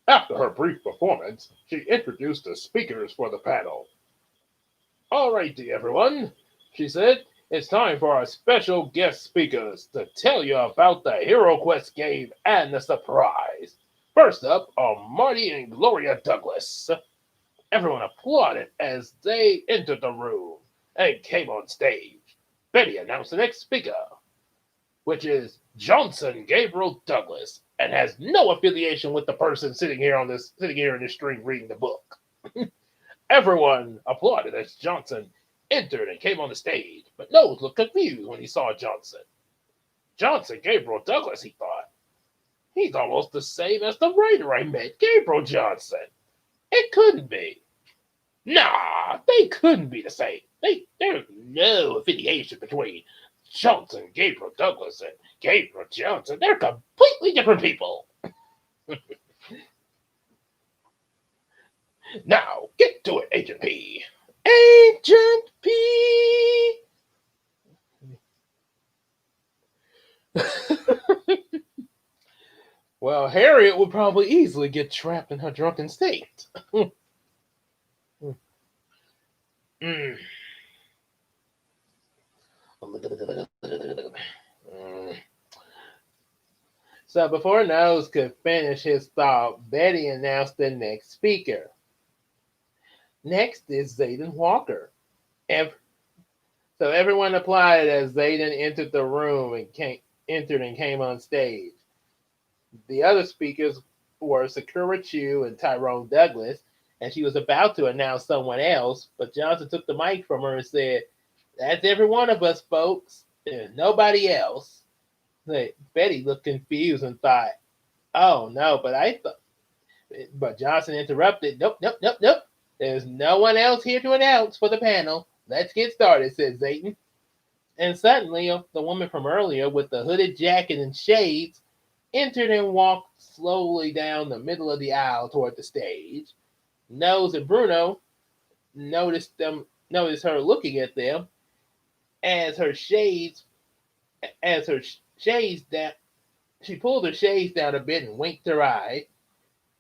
After her brief performance, she introduced the speakers for the panel. All righty, everyone, she said. It's time for our special guest speakers to tell you about the Hero Quest game and the surprise. First up are Marty and Gloria Douglas. Everyone applauded as they entered the room and came on stage. Betty announced the next speaker, which is Johnson Gabriel Douglas, and has no affiliation with the person sitting here in this stream reading the book. Everyone applauded as Johnson entered and came on the stage, but Nose looked confused when he saw Johnson. Johnson Gabriel Douglas, he thought. He's almost the same as the writer I met, Gabriel Johnson. It couldn't be. Nah, they couldn't be the same. There's no affiliation between Johnson Gabriel Douglas and Gabriel Johnson. They're completely different people. Now, get to it, Agent P. Agent P! Well, Harriet would probably easily get trapped in her drunken state. Mm. So before Nose could finish his thought, Betty announced the next speaker. Next is Zayden Walker. So everyone applauded as Zayden entered the room and came on stage. The other speakers were Sakura Chu and Tyrone Douglas, and she was about to announce someone else, but Johnson took the mic from her and said, "That's every one of us, folks. There's nobody else." Betty looked confused and thought, "Oh no, but Johnson interrupted. Nope, nope, nope, nope. There's no one else here to announce for the panel. Let's get started," said Zayden. And suddenly, the woman from earlier with the hooded jacket and shades entered and walked slowly down the middle of the aisle toward the stage. Nose and Bruno noticed her looking at them as her shades down. She pulled her shades down a bit and winked her eye.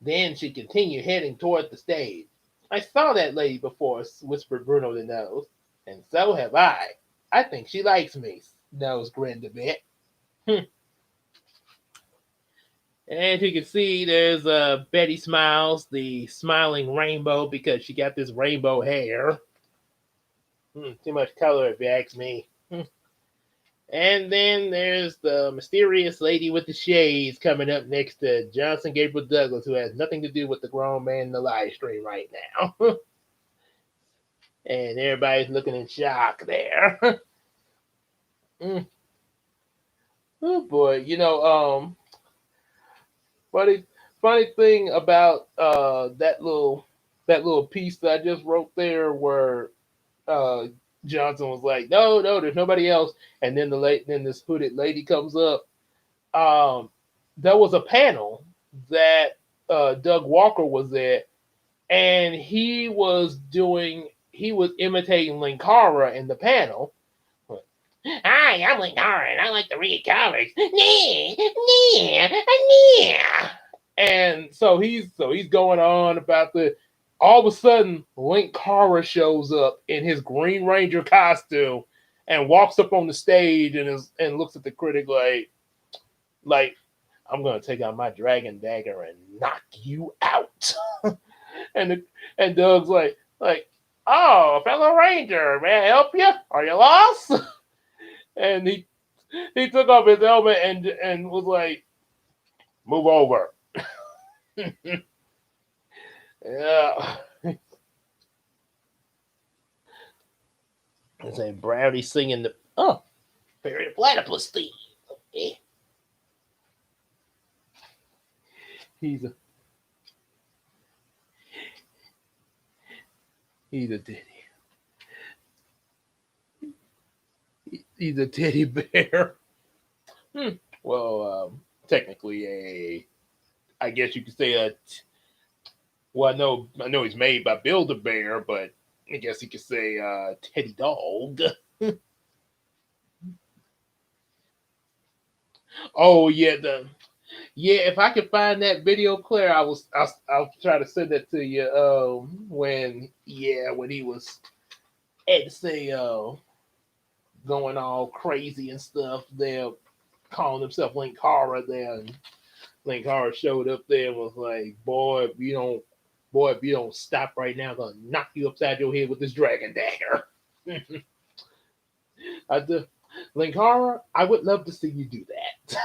Then she continued heading toward the stage. "I saw that lady before," whispered Bruno to Nose. "And so have I. I think she likes me." Nose grinned a bit. And you can see there's Betty smiles, the smiling rainbow, because she got this rainbow hair. Too much color if you ask me. And then there's the mysterious lady with the shades coming up next to Johnson Gabriel Douglas, who has nothing to do with the grown man in the live stream right now. And everybody's looking in shock there. Oh boy, funny thing about that little piece that I just wrote there, where Johnson was like, "No, there's nobody else," and then this hooded lady comes up. There was a panel that Doug Walker was at, and he was imitating Linkara in the panel. "Hi, I'm Linkara, and I like to read comics." And so he's going on about all of a sudden, Linkara shows up in his Green Ranger costume and walks up on the stage and looks at the critic like, "I'm gonna take out my dragon dagger and knock you out." and Doug's like, "Oh, fellow Ranger, may I help you? Are you lost?" And he took off his helmet and was like, "Move over." Yeah. It's a Brownie singing the Fairy Platypus theme. Okay. He's a teddy. He's a teddy bear. Well, technically I guess you could say well, I know he's made by Build-A-Bear, but I guess you could say teddy dog. Oh yeah, if I could find that video, Claire, I'll try to send that to you. When he was at say going all crazy and stuff, they're calling himself Linkara there, and Linkara showed up there and was like, "Boy, if you don't Boy, if you don't stop right now, I'm gonna knock you upside your head with this dragon dagger. I do. Linkara, I would love to see you do that.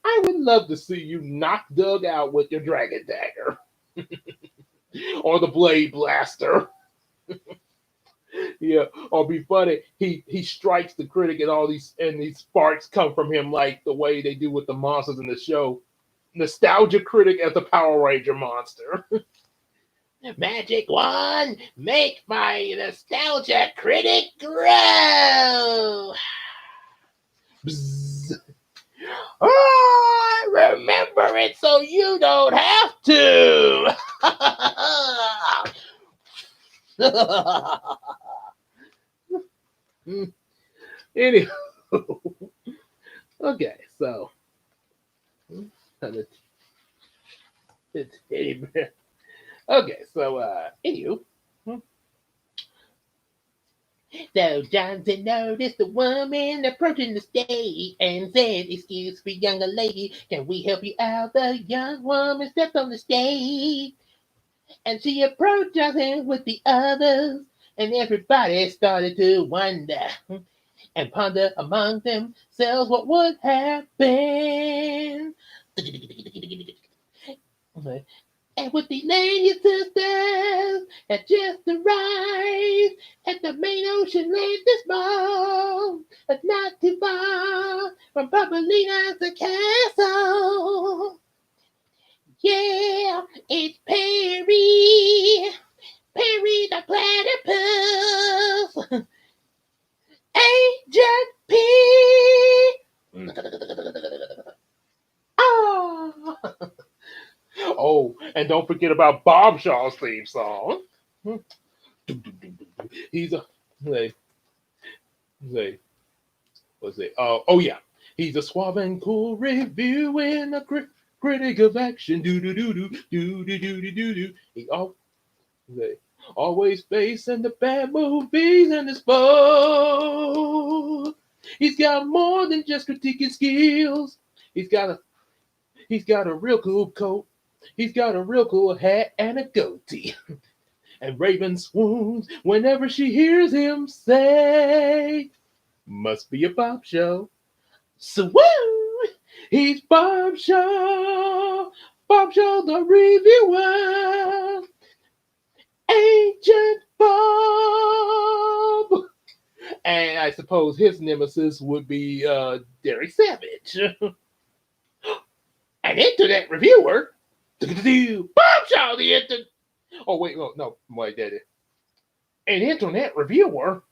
I would love to see you knock Doug out with your dragon dagger or the blade blaster. Yeah, or be funny. He strikes the critic and these sparks come from him like the way they do with the monsters in the show. Nostalgia critic as the Power Ranger monster. Magic wand, make my nostalgia critic grow. Bzz. Oh, I remember it so you don't have to. Anywho, okay, so it's okay, so anywho. So Johnson noticed the woman approaching the stage and said, "Excuse me, younger lady, can we help you out?" The young woman stepped on the stage and she approached Johnson with the others, and everybody started to wonder and ponder among themselves what would happen. And with the lady sisters had just arrived at the main ocean land this ball, but not too far from Papalina's castle. Yeah, it's Perry, Perry the platypus, Agent P. Oh. Oh, and don't forget about Bob Shaw's theme song. He's a say, say, what's it? Oh yeah, he's a suave and cool reviewing a critic of action. Do do do do do do do do do. He say, always facing the bad movies and the sport. He's got more than just critiquing skills. He's got a he's got a real cool coat. He's got a real cool hat and a goatee. And Raven swoons whenever she hears him say, "Must be a Bob Show." Swoon! He's Bob Shaw, Bob Shaw the reviewer, Agent Bob. And I suppose his nemesis would be Derek Savage. An internet reviewer? Bob Shaw the internet. Oh, wait, no, wait, that is. An internet reviewer?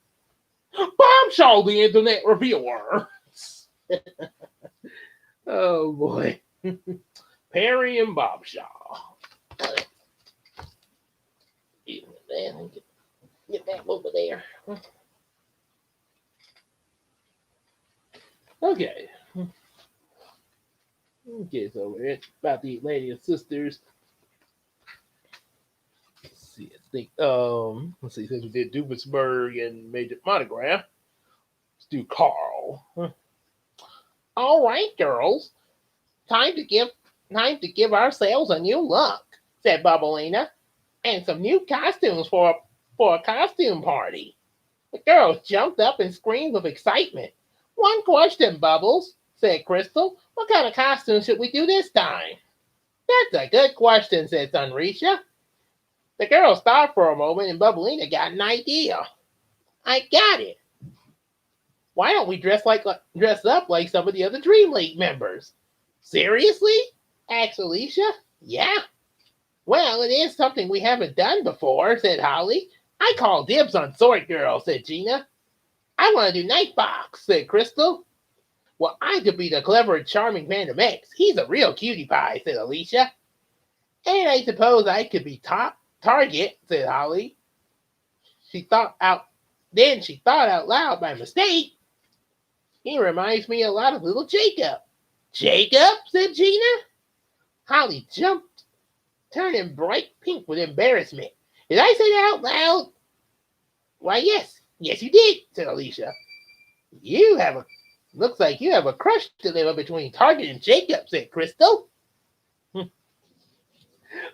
Bob Shaw the internet reviewer. Oh, boy. Perry and Bob Shaw. Get that over there. Okay. Okay, so it's about the Atlantean sisters. Let's see, I think let's see, since we did Dubisburg and Major Monograph, let's do Carl. All right, girls. Time to give ourselves a new look, said Bubblina, and some new costumes for a costume party. The girls jumped up and screamed with excitement. One question, Bubbles, said Crystal. What kind of costume should we do this time? That's a good question, said Sunrisha. The girls thought for a moment and Bubblina got an idea. I got it. Why don't we dress up like some of the other Dream League members? Seriously? Asked Alicia. Yeah. Well, it is something we haven't done before, said Holly. I call dibs on Sword Girl, said Gina. I want to do Nightbox, said Crystal. Well, I could be the clever and charming Phantom X. He's a real cutie pie, said Alicia. And I suppose I could be Target, said Holly. She thought out loud by mistake. He reminds me a lot of little Jacob. Jacob, said Gina. Holly jumped, turning bright pink with embarrassment. Did I say that out loud? Why, yes, you did, said Alicia. Looks like you have a crush deliver between Target and Jacob, said Crystal.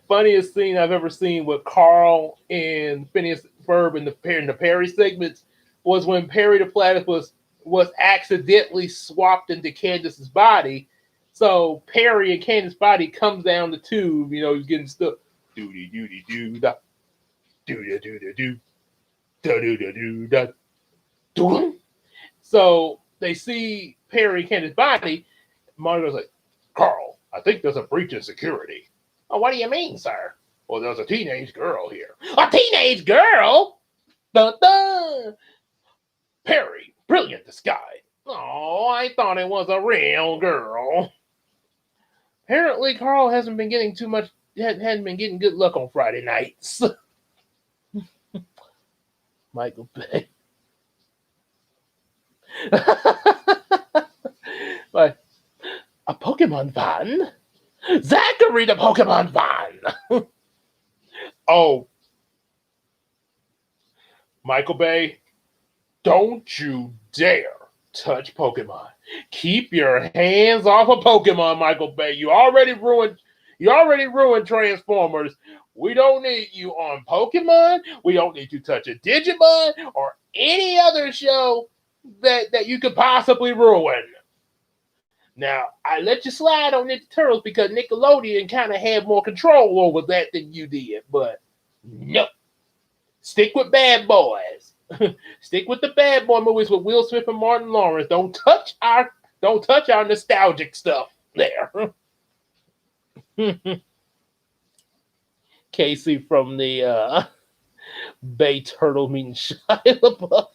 funniest scene I've ever seen with Carl and Phineas Ferb in the Perry segments was when Perry the Platypus was accidentally swapped into Candace's body. So Perry and Candace's body comes down the tube. He's getting stuck. Doody doody doo da doo da doo da doo da doo da doo da doo. So they see Perry and Candace's body. Mario's like, Carl, I think there's a breach in security. Oh, what do you mean, sir? Well, there's a teenage girl here. A teenage girl? Dun dun! Perry, brilliant disguise. Oh, I thought it was a real girl. Apparently, Carl hasn't been getting too much, hadn't been getting good luck on Friday nights. Michael Bay. Like, a Pokemon fan? Zachary the Pokemon fan! Oh, Michael Bay, don't you dare touch Pokemon. Keep your hands off of Pokemon, Michael Bay. You already ruined Transformers. We don't need you on Pokemon. We don't need you touching Digimon or any other show that you could possibly ruin. Now, I let you slide on Ninja Turtles because Nickelodeon kind of had more control over that than you did, but nope. Stick with Bad Boys. Stick with the Bad Boy movies with Will Smith and Martin Lawrence. Don't touch our nostalgic stuff there. Casey from the Bay Turtle meeting Shia LaBeouf.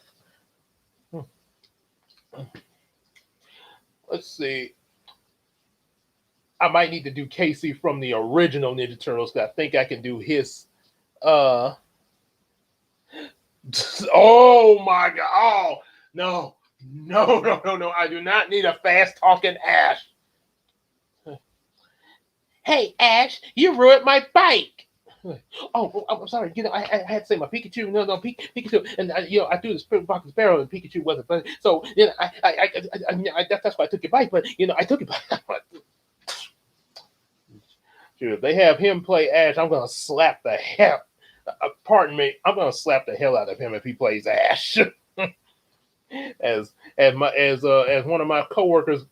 Let's see. I might need to do Casey from the original Ninja Turtles because I think I can do his. Oh my God! Oh no! I do not need a fast talking Ash. Hey Ash, you ruined my bike. Oh, I'm sorry. I had to say my Pikachu. No, Pikachu. And I threw this box of Sparrow, and Pikachu wasn't. But so that's why I took your bike. But I took it back. Dude, if they have him play Ash, I'm gonna slap the hell. Pardon me. I'm gonna slap the hell out of him if he plays Ash. as one of my coworkers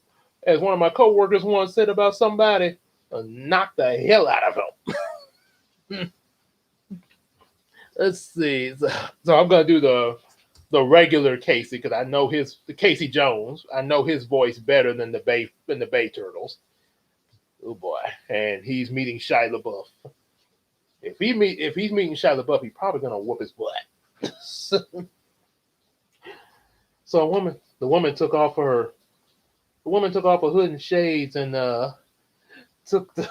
once said about somebody, knock the hell out of him. Let's see. So I'm gonna do the regular Casey because I know the Casey Jones. I know his voice better than the Bay Turtles. Oh boy, and he's meeting Shia LaBeouf. If he's meeting Shia LaBeouf, he's probably gonna whoop his butt. So the woman took off her hood and shades and took the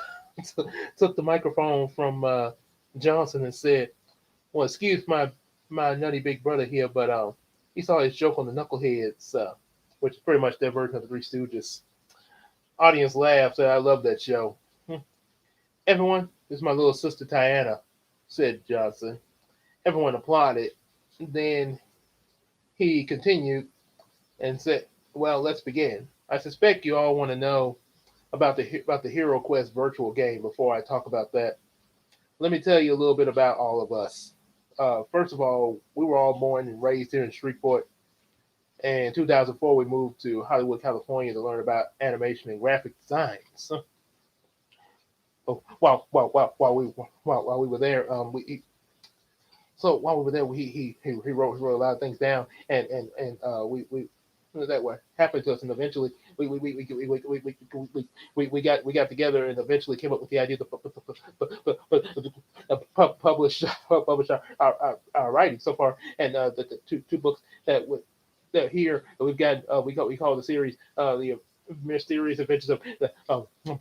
microphone from Johnson and said, "Well, excuse my nutty big brother here, but he saw his joke on the Knuckleheads, which is pretty much their version of the Three Stooges." Audience laughed, said, "I love that show." "Everyone, this is my little sister Tiana," said Johnson. Everyone applauded. Then he continued and said, "Well, let's begin. I suspect you all want to know about the Hero Quest virtual game. Before I talk about that, let me tell you a little bit about all of us. First of all, we were all born and raised here in Shreveport. And in 2004, we moved to Hollywood, California to learn about animation and graphic design. So, while we were there, he wrote a lot of things down, and we that what happened to us, and eventually we got together and eventually came up with the idea to publish our writing so far, and the two books that here we've got we call the series the Mysterious Adventures of the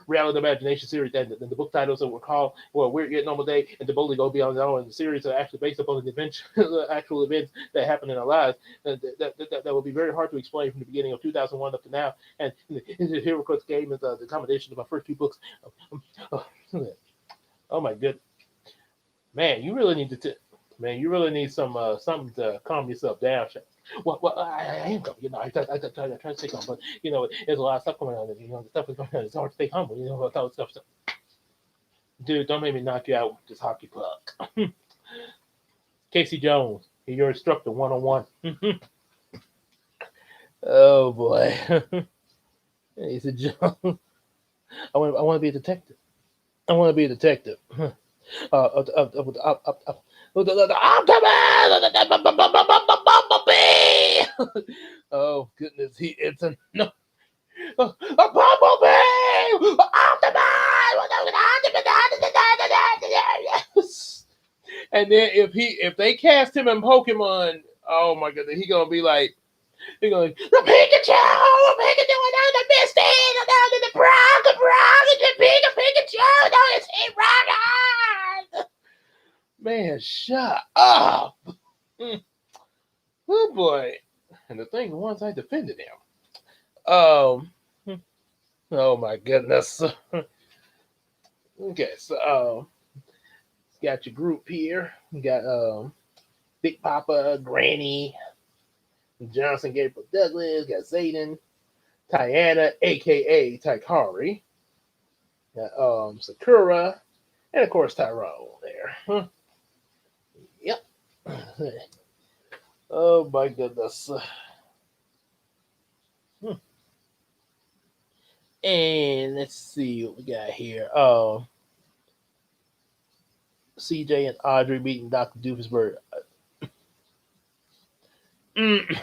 Reality Imagination series, and the book titles that were called Weird Yet Normal Day and The Boldly Go Beyond the and the series are actually based upon the actual events that happen in our lives that will be very hard to explain from the beginning of 2001 up to now. And the Hero Quest game is the combination of my first two books. Oh my goodness, man, you really need some something to calm yourself down. Well, I am coming. I try to stay calm, but there's a lot of stuff going on. The stuff is going on. It's hard to stay humble. All that stuff. Dude, don't make me knock you out with this hockey puck. Casey Jones, you're your instructor 101. Oh boy. Casey Jones. I want to be a detective. I want to be a detective. Bumblebee! Oh goodness, it's a no, a bumblebee! Yes. And then if they cast him in Pokemon, oh my goodness, he gonna be like he gonna the Pikachu, down the Misty, down to the Brock, the Pikachu, no, it's Heat Rocket. Man, shut up. Mm. Oh boy. And the thing once I defended him. Oh my goodness. Okay, so got your group here. You got Big Papa, Granny, Johnson, Gabriel Douglas, got Zayden, Tiana, aka Taikari, got Sakura, and of course Tyrone there. Yep. Oh my goodness. And let's see what we got here. CJ and Audrey meeting Dr. Doofusburg. Mm.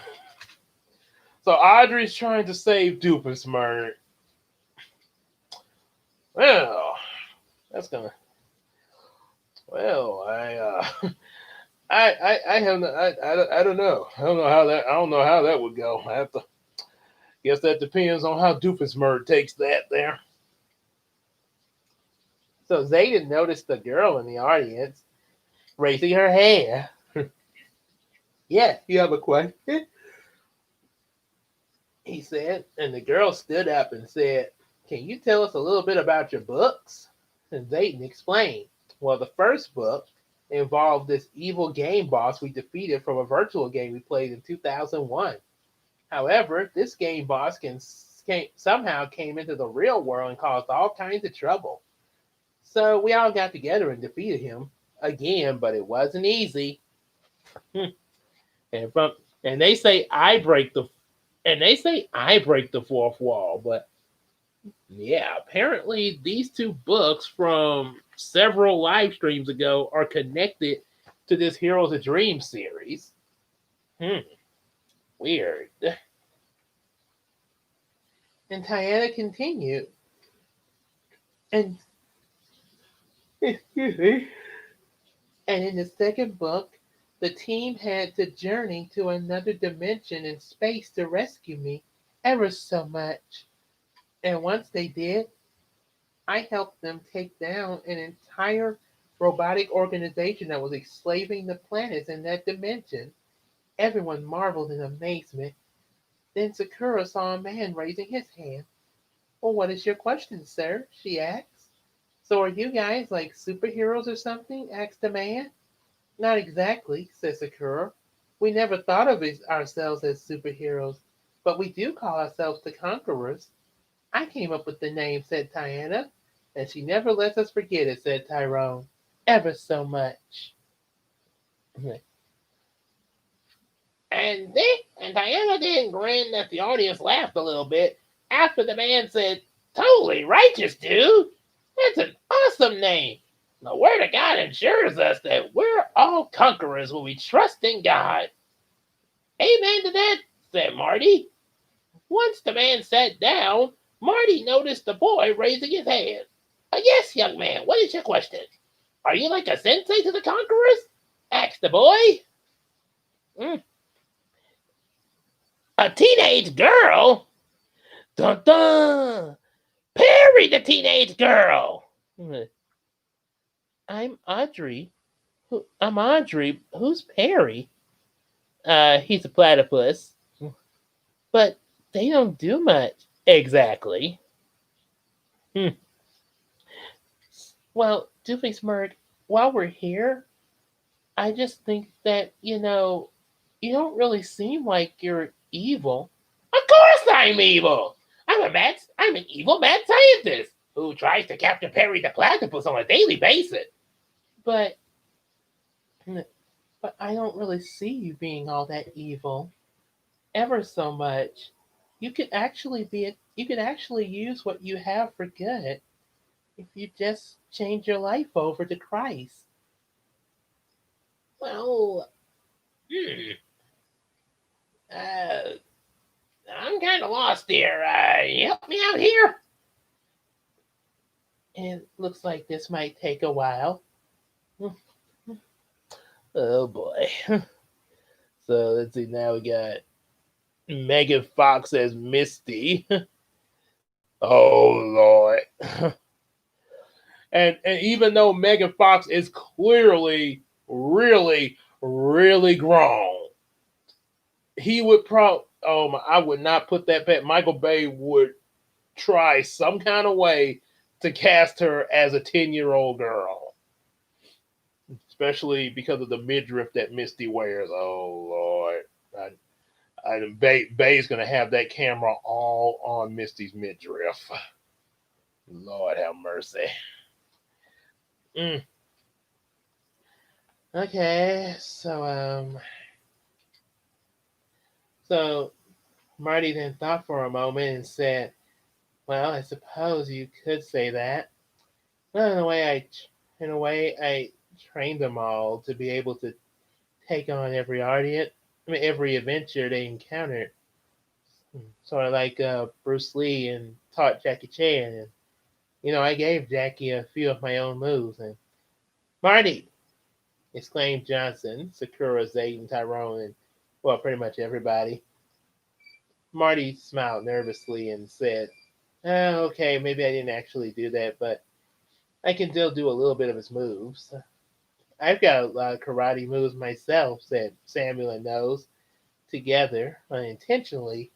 So Audrey's trying to save Doofusburg. Well, that's gonna. Well, I have no, I don't know. I don't know how that would go. I have to guess that depends on how Doofusburg takes that there. So Zayden noticed the girl in the audience raising her hand. Yeah, you have a question? He said, and the girl stood up and said, "Can you tell us a little bit about your books?" And Zayden explained, "Well, the first book involved this evil game boss we defeated from a virtual game we played in 2001. However, this game boss somehow came into the real world and caused all kinds of trouble. So we all got together and defeated him again, but it wasn't easy." and from and they say I break the fourth wall, but yeah, apparently these two books from several live streams ago are connected to this Heroes of Dream series. Hmm, weird. And Tiana continued, and excuse me, and in the second book, the team had to journey to another dimension in space to rescue me ever so much. And once they did, I helped them take down an entire robotic organization that was enslaving the planets in that dimension. Everyone marveled in amazement. Then Sakura saw a man raising his hand. "Well, what is your question, sir?" she asked. "So are you guys like superheroes or something?" asked the man. "Not exactly," said Sakura. "We never thought of ourselves as superheroes, but we do call ourselves the Conquerors." "I came up with the name," said Tiana. "And she never lets us forget it," said Tyrone. "Ever so much." And Diana then grinned as the audience laughed a little bit after the man said, "Totally righteous, dude. That's an awesome name. The Word of God ensures us that we're all conquerors when we trust in God." "Amen to that," said Marty. Once the man sat down, Marty noticed the boy raising his hand. "Yes, young man, what is your question? Are you like a sensei to the conquerors?" asked the boy. "Mm, a teenage girl? Dun dun! Perry the teenage girl!" I'm Audrey. I'm Audrey. Who's Perry?" He's a platypus. "But they don't do much." "Exactly." Hmm. "Well, Doofenshmirtz, while we're here, I just think that, you don't really seem like you're evil." "Of course I'm evil. I'm an evil mad scientist who tries to capture Perry the platypus on a daily basis. But but I don't really see you being all that evil ever so much. You could actually use what you have for good if you just change your life over to Christ. Well, hmm, uh, I'm kind of lost here. You help me out here? And looks like this might take a while. Oh boy. So let's see. Now we got Megan Fox as Misty. Oh Lord. And even though Megan Fox is clearly really grown, he would probably I would not put that past. Michael Bay would try some kind of way to cast her as a 10-year-old girl, especially because of the midriff that Misty wears. Oh Lord. Bay's gonna have that camera all on Misty's midriff. Lord have mercy. Mm. Okay, so Marty then thought for a moment and said, "Well, I suppose you could say that. Well, in a way, I trained them all to be able to take on every audience, every adventure they encountered. Sort of like Bruce Lee and taught Jackie Chan. And I gave Jackie a few of my own moves. And Marty!" exclaimed Johnson, Sakura, Zayden, Tyrone, and well, pretty much everybody. Marty smiled nervously and said, "Oh, okay, maybe I didn't actually do that, but I can still do a little bit of his moves. I've got a lot of karate moves myself," said Samuel and Nose. Together, unintentionally,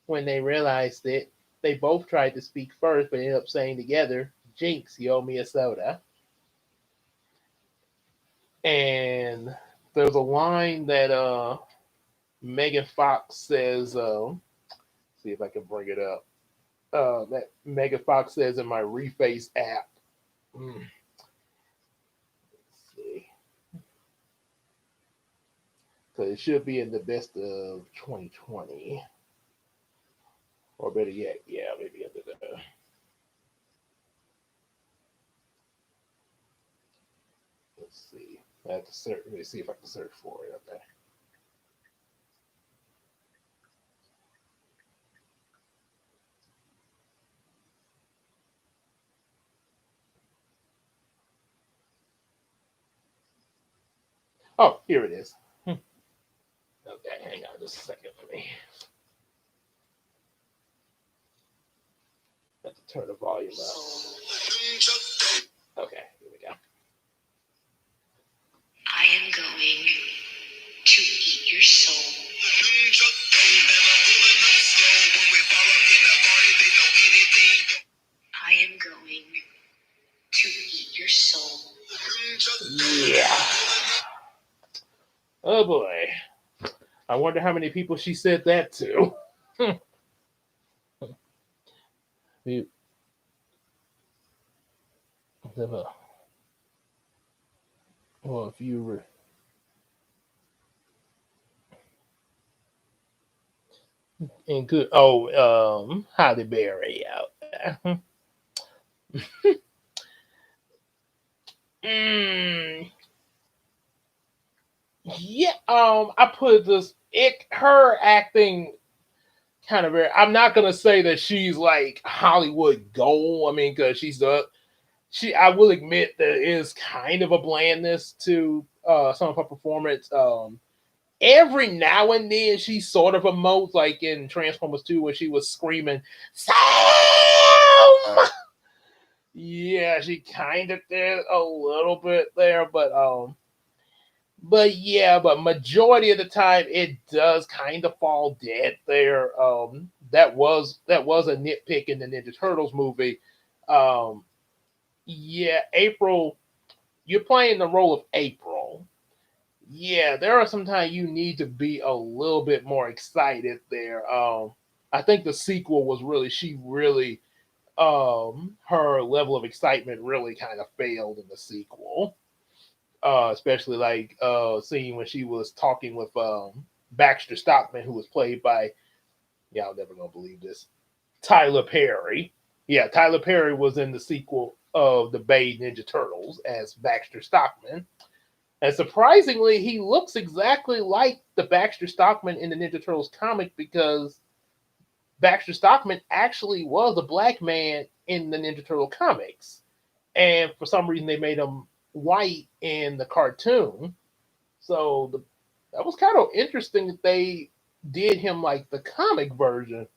when they realized it, they both tried to speak first, but ended up saying together, "Jinx, you owe me a soda." And there's a line that Megan Fox says, see if I can bring it up. That Megan Fox says in my Reface app. Let's see. Because it should be in the best of 2020. Or better yet, yeah, maybe under the. Let's see. I have to search. Let me see if I can search for it. Okay. Oh, here it is. Okay, hang on just a second for me. I have to turn the volume up. Okay, here we go. I am going to eat your soul. I am going to eat your soul. Yeah. Oh boy. I wonder how many people she said that to. You- well, if you were. And good. Oh, Holly Berry out there. mm, yeah. I put this. Her acting kind of very. I'm not gonna say that she's like Hollywood gold. I mean, because she's the. She. I will admit there is kind of a blandness to some of her performance. Every now and then she sort of emotes, like in Transformers 2 when she was screaming, "Sam!" Yeah, she kind of did a little bit there, but yeah, but majority of the time it does kind of fall dead there. That was a nitpick in the Ninja Turtles movie. Um, yeah, April, you're playing the role of April. Yeah, there are sometimes you need to be a little bit more excited there. I think the sequel was really she really her level of excitement really kind of failed in the sequel. Especially like seeing when she was talking with Baxter Stockman, who was played by, yeah, I'm never gonna believe this, Tyler Perry. Yeah, Tyler Perry was in the sequel of the Bay Ninja Turtles as Baxter Stockman. And surprisingly, he looks exactly like the Baxter Stockman in the Ninja Turtles comic because Baxter Stockman actually was a black man in the Ninja Turtle comics. And for some reason, they made him white in the cartoon. So that was kind of interesting that they did him like the comic version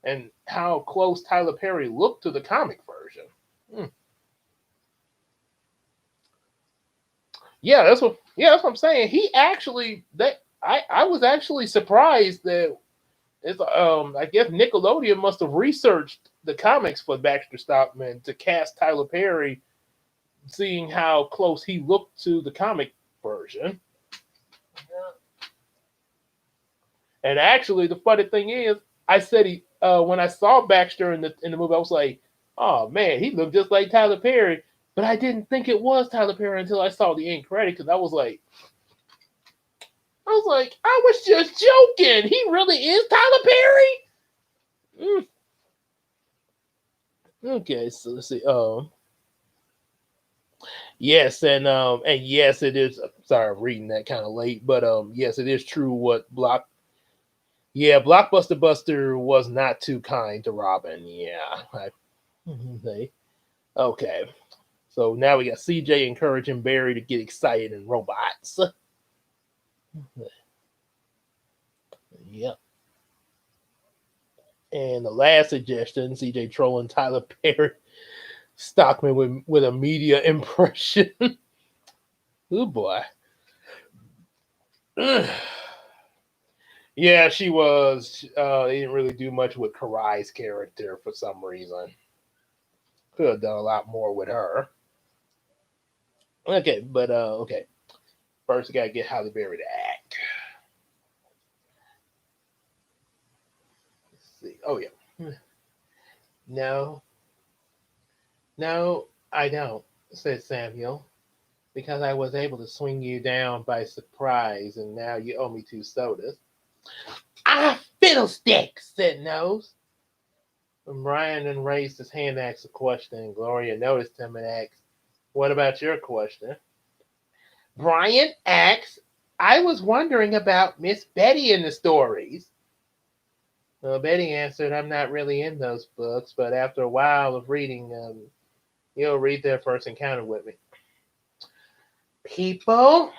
and how close Tyler Perry looked to the comic version. Hmm. Yeah, that's what I'm saying. He actually that I was actually surprised that it's I guess Nickelodeon must have researched the comics for Baxter Stockman to cast Tyler Perry, seeing how close he looked to the comic version. And actually, the funny thing is, I said he when I saw Baxter in the movie, I was like, oh man, he looked just like Tyler Perry. But I didn't think it was Tyler Perry until I saw the end credit because I was like, I was just joking. He really is Tyler Perry. Okay, so let's see. Yes, and yes, it is. Sorry, I'm reading that kind of late, but yes, it is true. Yeah, Blockbuster Buster was not too kind to Robin. Yeah, okay. So now we got CJ encouraging Barry to get excited in robots. Yep. And the last suggestion, CJ trolling Tyler Perry Stockman with a media impression. Oh boy. Yeah, she was. They didn't really do much with Karai's character for some reason. Could have done a lot more with her. Okay, but okay. First, we gotta get Halle Berry to act. Let's see. Oh yeah. No, no, I don't," said Samuel, "because I was able to swing you down by surprise, and now you owe me 2 sodas." "Ah, fiddlesticks!" said Nose. When Brian then raised his hand to ask a question, and Gloria noticed him and asked, "What about your question?" Brian asked, "I was wondering about Miss Betty in the stories." Well, Betty answered, "I'm not really in those books, but after a while of reading, you'll read their first encounter with me." People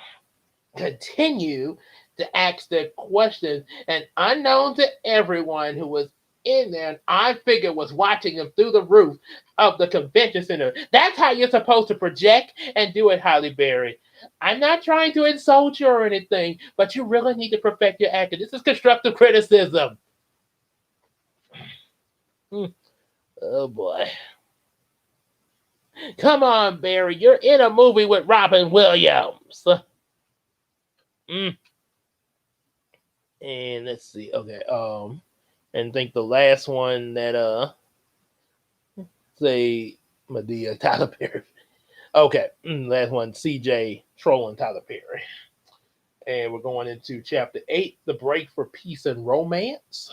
continue to ask their questions, and unknown to everyone who was in there, and I figured was watching them through the roof of the convention center. That's how you're supposed to project and do it, Holly Berry. I'm not trying to insult you or anything, but you really need to perfect your acting. This is constructive criticism. Hmm. Oh boy. Come on, Barry. You're in a movie with Robin Williams. Mm. And let's see. Okay. And I think the last one that say Medea Tyler Perry. Okay, last one, CJ trolling Tyler Perry. And we're going into chapter 8, The Break for Peace and Romance.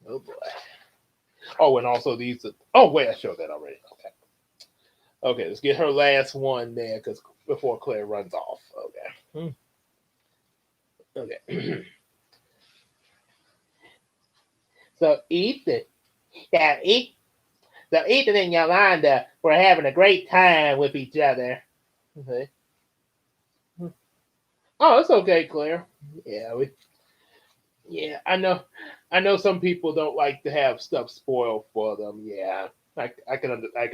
Oh boy. Oh, and also these. Oh wait, I showed that already. Okay. Okay, let's get her last one there, because before Claire runs off. Okay. Okay. So Ethan, yeah, so Ethan and Yolanda were having a great time with each other. Okay. Oh, it's okay, Claire. Yeah, yeah, I know some people don't like to have stuff spoiled for them. Yeah, I can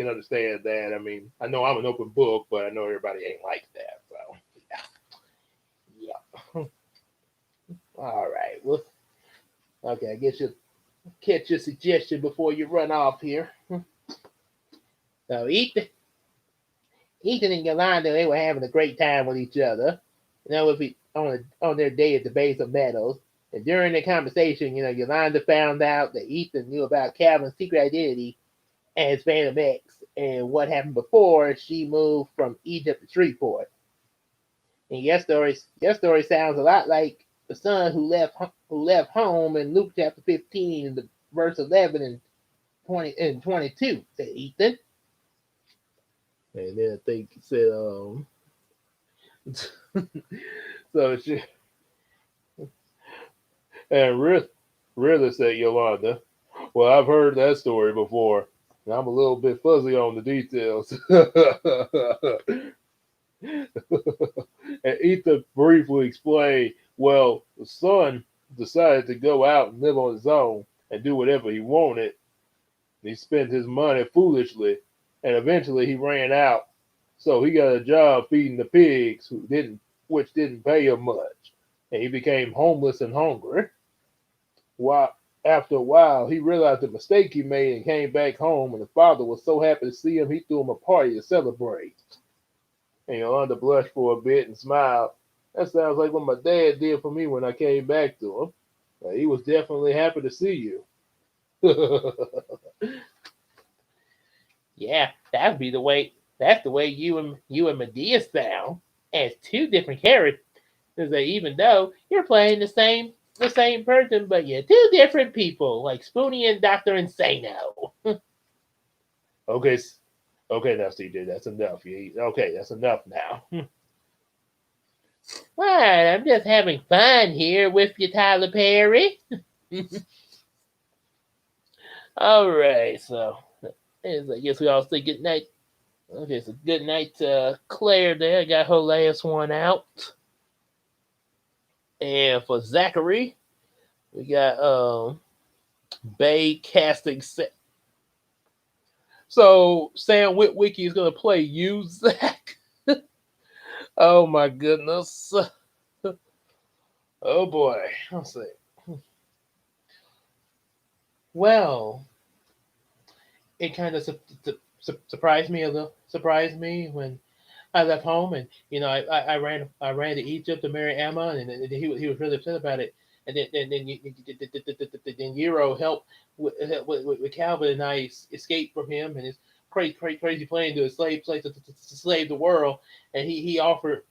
understand that. I mean, I know I'm an open book, but I know everybody ain't like that. So yeah, yeah. All right. Well, okay. I guess you'll catch your suggestion before you run off here. So Ethan and Yolanda, they were having a great time with each other. You know, if on their day at the base of Meadows. And during the conversation, Yolanda found out that Ethan knew about Calvin's secret identity and his Phantom X and what happened before she moved from Egypt to Shreveport. And your story sounds a lot like the son who left home in Luke chapter 15 in the verse 11 and 22, said Ethan. And then I think he said, so she, and really said Yolanda. Well, I've heard that story before. And I'm a little bit fuzzy on the details. And Ethan briefly explained, well, the son decided to go out and live on his own and do whatever he wanted. He spent his money foolishly, and eventually he ran out. So he got a job feeding the pigs, which didn't pay him much, and he became homeless and hungry. While After a while, he realized the mistake he made and came back home. And the father was so happy to see him, he threw him a party to celebrate. And Yolanda blushed for a bit and smiled. That sounds like what my dad did for me when I came back to him. He was definitely happy to see you. Yeah, that'd be the way. That's the way you and Medea sound as two different characters. That even though you're playing the same person, but you're two different people, like Spoonie and Doctor Insano. Okay, okay, now CJ, that's enough. Okay, that's enough now. What? I'm just having fun here with you, Tyler Perry. All right, so I guess we all say good night. Okay, so good night to Claire there. I got her last one out. And for Zachary, we got Bay casting set. So Sam Witwicky is gonna play you, Zach. Oh my goodness. Oh boy. Let's see. Well, it kind of surprised me a little. Surprised me when I left home, and I ran to Egypt to marry Emma, and he was really upset about it. And then Euro helped with Calvin, and I escaped from him and his crazy plan to slave the world. And he offered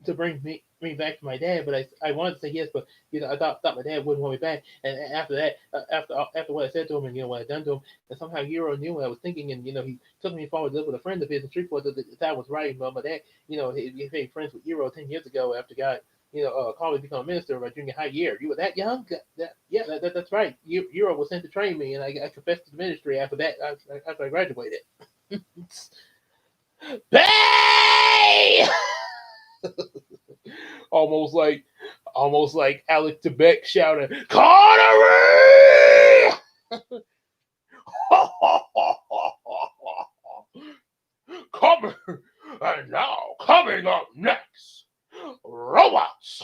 to bring back to my dad, but I wanted to say yes, but I thought my dad wouldn't want me back. And after that, after what I said to him, and what I done to him, and somehow Euro knew what I was thinking, and he took me forward to live with a friend of his in Shreveport. The time was right, but my dad, he became friends with Euro 10 years ago after God. Called me to become a minister of my junior high year. You were that young? That's right. Euro was sent to train me, and I confessed to the ministry after that. After I graduated. Bay! almost like almost like Alec Trebek shouting, Connery! Coming and now coming up next, robots.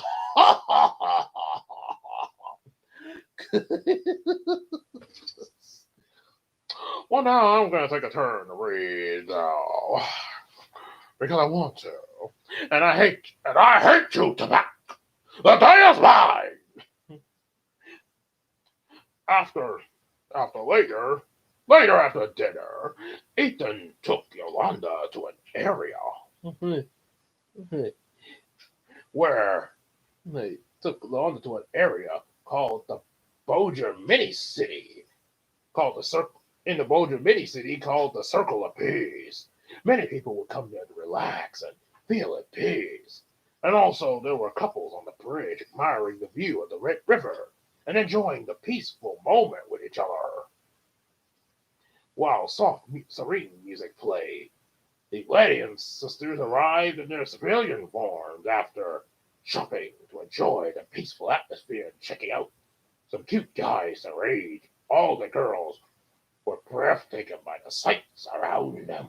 Well, now I'm gonna take a turn to read now because I want to, and I hate you to back. The day is mine. After later after dinner, Ethan took Yolanda to an area where they took Yolanda to an area called the Bossier Mini City, called the Circle. In the Bossier Mini City, called the Circle of Peace. Many people would come there to relax and feel at peace. And also, there were couples on the bridge admiring the view of the Red River and enjoying the peaceful moment with each other. While soft, serene music played, the Gladian sisters arrived in their civilian forms after shopping to enjoy the peaceful atmosphere and checking out some cute guys to rage. All the girls were breathtaken by the sights around them.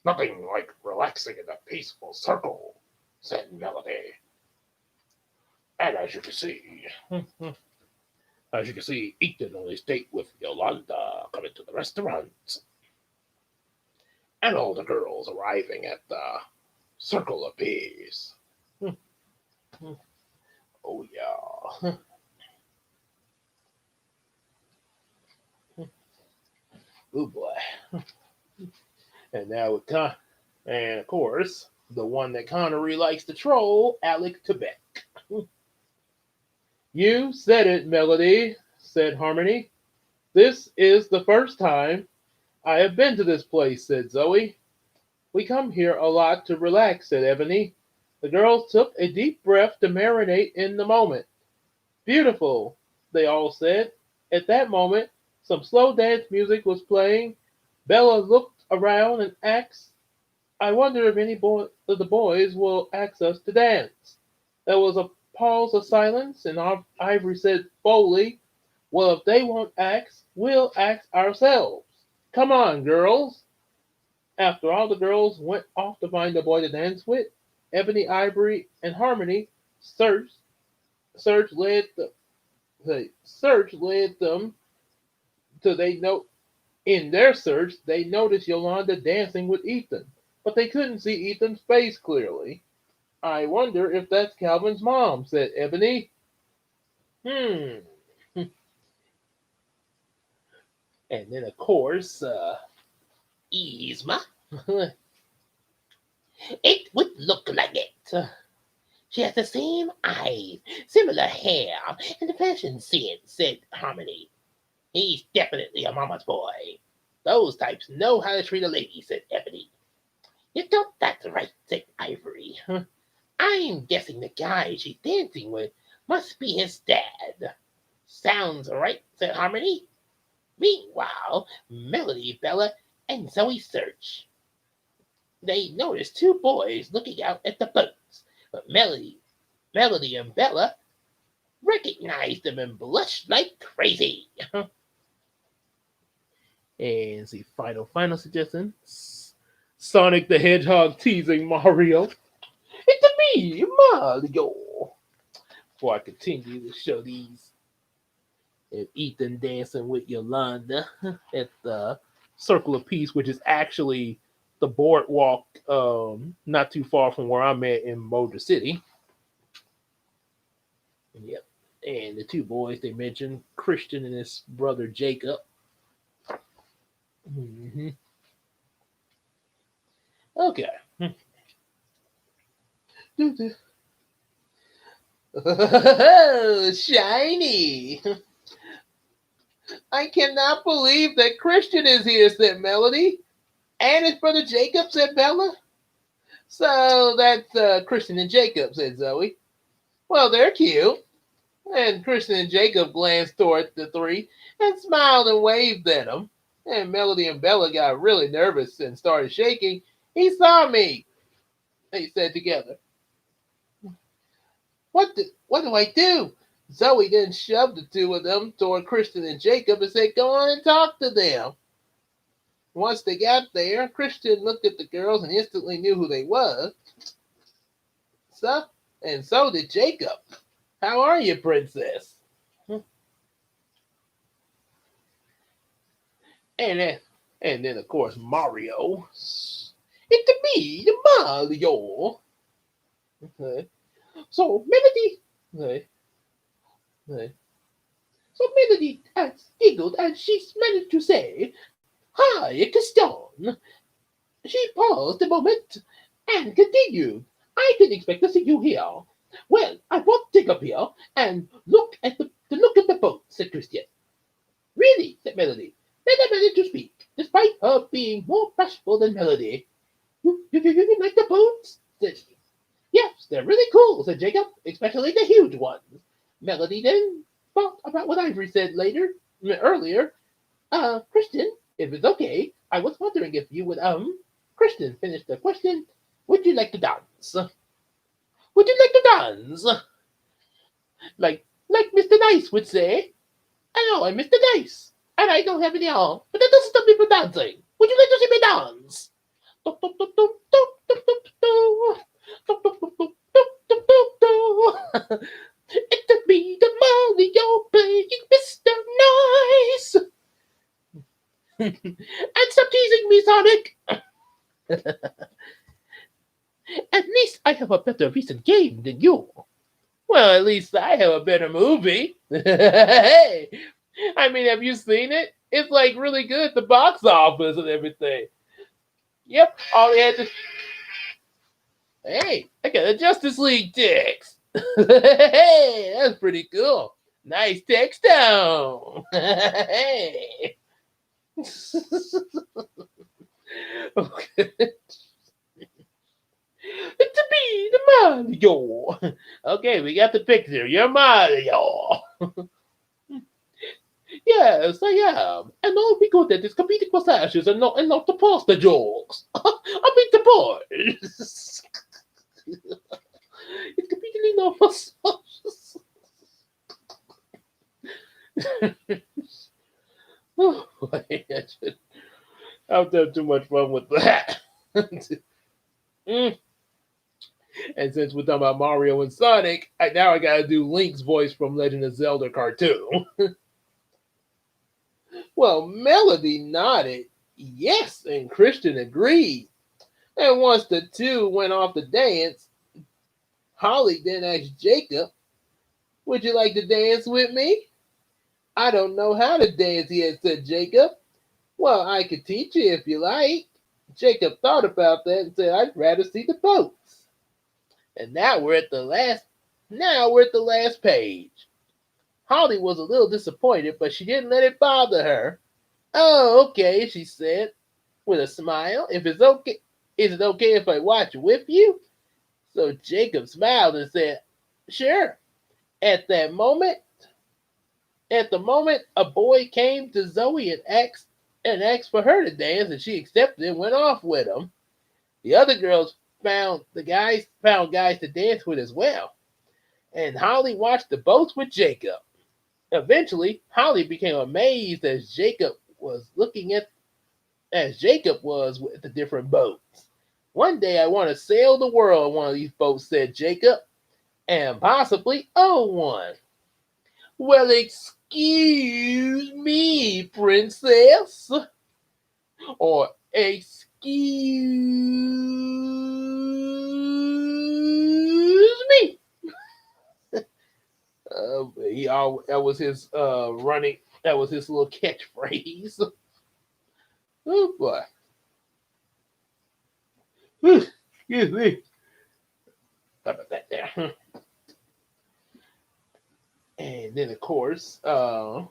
Nothing like relaxing in a peaceful circle, said Melody. And as you can see, Ethan on his date with Yolanda coming to the restaurant, and all the girls arriving at the Circle of Peace. Oh yeah. Oh boy. And now with and of course, the one that Connery likes to troll, Alec Trebek. You said it, Melody, said Harmony. This is the first time I have been to this place, said Zoe. We come here a lot to relax, said Ebony. The girls took a deep breath to marinate in the moment. Beautiful, they all said. At that moment, some slow dance music was playing. Bella looked around and asked, I wonder if any of the boys will ask us to dance. There was a pause of silence, and Ivory said boldly, well, if they won't ask, we'll ask ourselves. Come on, girls. After all the girls went off to find a boy to dance with, Ebony, Ivory, and Harmony searched, search led the search led them to they know in their search they noticed Yolanda dancing with Ethan, but they couldn't see Ethan's face clearly. I wonder if that's Calvin's mom, said Ebony. Hmm. And then of course, Yzma, it would look like it. She has the same eyes, similar hair, and the fashion sense, said Harmony. He's definitely a mama's boy. Those types know how to treat a lady, said Ebony. You don't that's right, said Ivory. I'm guessing the guy she's dancing with must be his dad. Sounds right, said Harmony. Meanwhile, Melody, Bella, and Zoe search. They noticed two boys looking out at the boats, but Melody and Bella recognized them and blushed like crazy. and the final suggestion. Sonic the Hedgehog teasing Mario. It's me, Mario. Before I continue to show these, and Ethan dancing with Yolanda at the Circle of Peace, which is actually the boardwalk not too far from where I'm at in Motor City. Yep. And the two boys they mentioned, Christian and his brother Jacob. Mm-hmm. Okay. Shiny. I cannot believe that Christian is here, said Melody. And his brother Jacob, said Bella. So that's Christian and Jacob, said Zoe. Well, they're cute. And Christian and Jacob glanced toward the three and smiled and waved at them. And Melody and Bella got really nervous and started shaking. He saw me, they said together. What do I do? Zoe then shoved the two of them toward Christian and Jacob and said, go on and talk to them. Once they got there, Christian looked at the girls and instantly knew who they were. So did Jacob. How are you, princess? And then, and then of course, Mario. It's me, Mario. Okay. So Melody, okay. Okay. So Melody giggled and she managed to say, "Hi, Gaston." She paused a moment and continued, "I didn't expect to see you here. Well, I brought Jacob here and look at the boat," said Christian. "Really?" said Melody. Then I managed to speak, despite her being more bashful than Melody. You like the boats?" said she. "Yes, they're really cool," said Jacob, "especially the huge ones." Melody then thought about what Ivory said earlier. Christian, if it's okay, I was wondering if you would, Christian finished the question. Would you like to dance? Would you like to dance? Like Mr. Nice would say. I know I'm Mr. Nice, and I don't have any arm, but that doesn't stop me from dancing. Would you like to see me dance? It took me the Mario playing Mr. Nice. And stop teasing me, Sonic. At least I have a better recent game than you. Well, at least I have a better movie. Hey, I mean, have you seen it? It's like really good at the box office and everything. Yep, all he had to. Hey, I got a Justice League text. Hey, that's pretty cool. Nice text down. Hey. Okay. To be the Mario. Okay, we got the picture. You're Mario. Yes, I am. And I'll be good at this comedic passages and not the pasta jokes. I mean the boys. It's completely not passages. Oh, I've done too much fun with that. Mm. And since we're talking about Mario and Sonic, now I gotta do Link's voice from Legend of Zelda cartoon. Well, Melody nodded yes, and Christian agreed. And once the two went off to dance, Holly then asked Jacob, "Would you like to dance with me?" "I don't know how to dance yet," said Jacob. "Well, I could teach you if you like." Jacob thought about that and said, "I'd rather see the boats." And now we're at the last page. Holly was a little disappointed, but she didn't let it bother her. "Oh, okay," she said with a smile. Is it okay if I watch with you?" So Jacob smiled and said, "Sure." At that moment, at the moment, a boy came to Zoe and asked for her to dance, and she accepted and went off with him. The other girls found guys to dance with as well, and Holly watched the boats with Jacob. Eventually, Holly became amazed as Jacob was with the different boats. "One day I want to sail the world on one of these boats," said Jacob, "and possibly own one." "Well, excuse me, princess," or "Excuse me." That was his little catchphrase. Oh boy. Excuse me. Sorry about that there. And then of course, for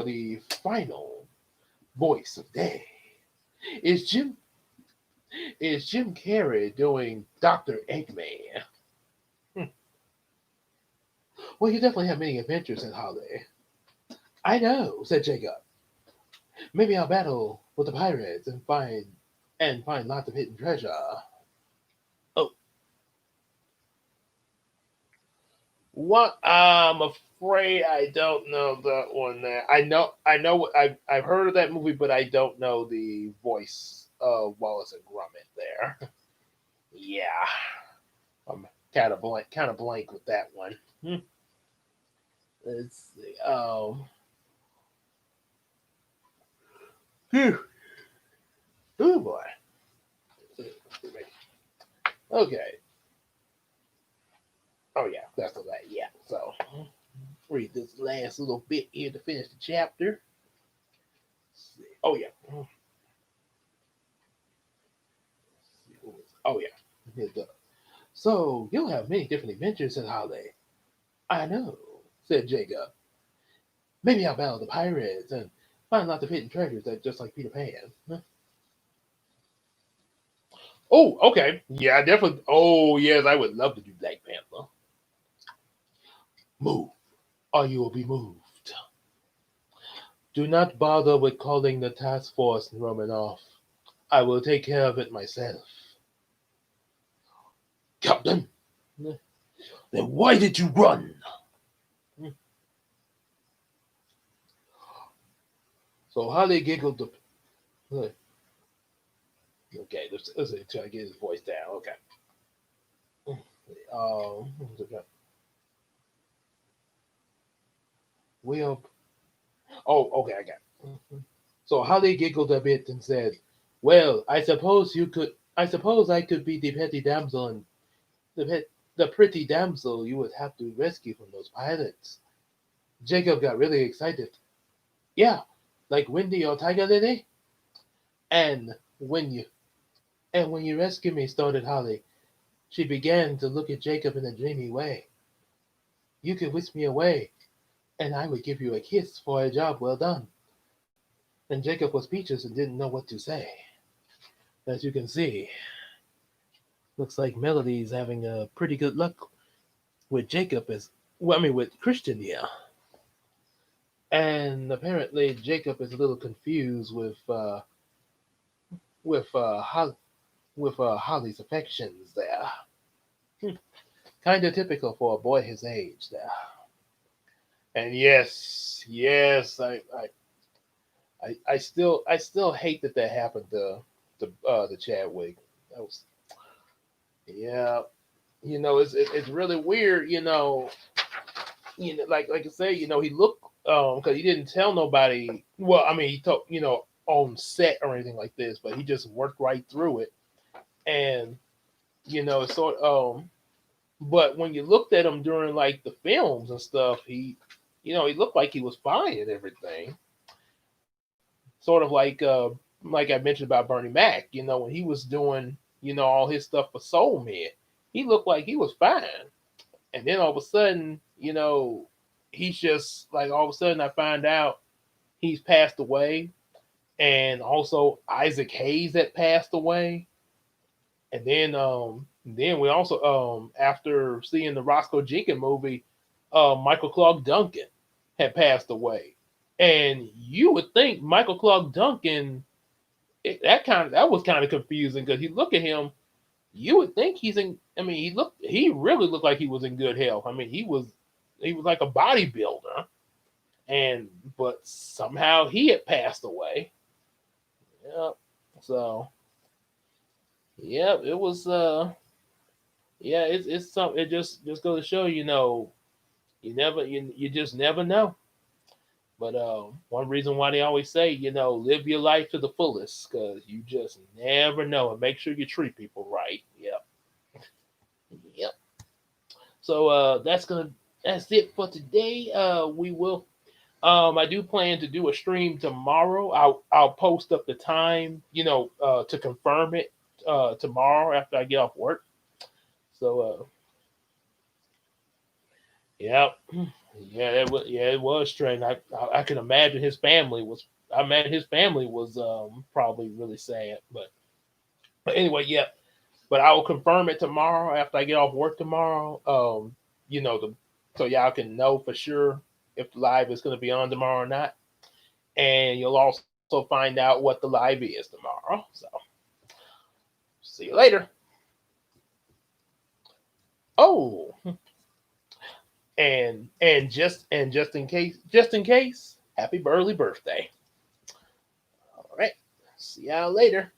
the final voice of the day is Jim Carrey doing Dr. Eggman. Hmm. Well, you definitely have many adventures in Holiday. "I know," said Jacob. "Maybe I'll battle with the pirates and find lots of hidden treasure." Oh, what? I'm afraid I don't know that one. There, I know, I've heard of that movie, but I don't know the voice of Wallace and Gromit. There, yeah, I'm kind of blank with that one. Let's see. Phew. Oh boy. Okay. Oh yeah, that's all that. Yeah. So read this last little bit here to finish the chapter. Oh yeah. Oh yeah. Here's the- So you'll have many different adventures in Holiday. "I know," said Jacob. "Maybe I'll battle the pirates and find lots of hidden treasures that just like Peter Pan." Huh? Oh, okay. Yeah, definitely. Oh, yes, I would love to do Black Panther. "Move, or you will be moved. Do not bother with calling the task force, Romanoff. I will take care of it myself." "Captain, then why did you run?" So Holly giggled. Okay, let's try to get his voice down. Okay. Um, Will. Oh, okay, I got it. So Holly giggled a bit and said, "Well, I suppose I could be the petty damsel and the pet the pretty damsel you would have to rescue from those pirates. Jacob got really excited. Yeah, like Windy or Tiger Lily. And when you when you rescue me, started Holly. She began to look at Jacob in a dreamy way. You could whisk me away, and I would give you a kiss for a job well done. And Jacob was speechless and didn't know what to say. As you can see, looks like Melody's having a pretty good luck with Jacob as well. I mean, with Christian, yeah. And apparently, Jacob is a little confused with Holly's affections there. Kind of typical for a boy his age there. And yes, I still hate that happened to Chadwick. That was yeah. It's really weird. Like I say, he looked because he didn't tell nobody. Well, I mean, he told on set or anything like this, but he just worked right through it, and it's sort But when you looked at him during like the films and stuff, he looked like he was fine and everything. Sort of like I mentioned about Bernie Mac. When he was doing all his stuff for Soul Man, he looked like he was fine. And then all of a sudden, he's just like all of a sudden I find out he's passed away, and also Isaac Hayes had passed away, and then we also after seeing the Roscoe Jenkins movie, Michael Clark Duncan had passed away, and you would think Michael Clark Duncan that was kind of confusing because you look at him, you would think he's in. I mean, he really looked like he was in good health. I mean, he was like a bodybuilder, and but somehow he had passed away. Yep. So, yeah, it was. Yeah, it's something. It just goes to show, you just never know. But one reason why they always say, live your life to the fullest, because you just never know, and make sure you treat people right. Yep. Yep. So that's it for today. We will. I do plan to do a stream tomorrow. I'll post up the time, to confirm it tomorrow after I get off work. So yeah, it was strange. I can imagine his family was. I imagine his family was probably really sad. But anyway, yeah. But I will confirm it tomorrow after I get off work tomorrow. So y'all can know for sure if the live is going to be on tomorrow or not, and you'll also find out what the live is tomorrow. So see you later. Oh, and just in case, happy early birthday. All right, see y'all later.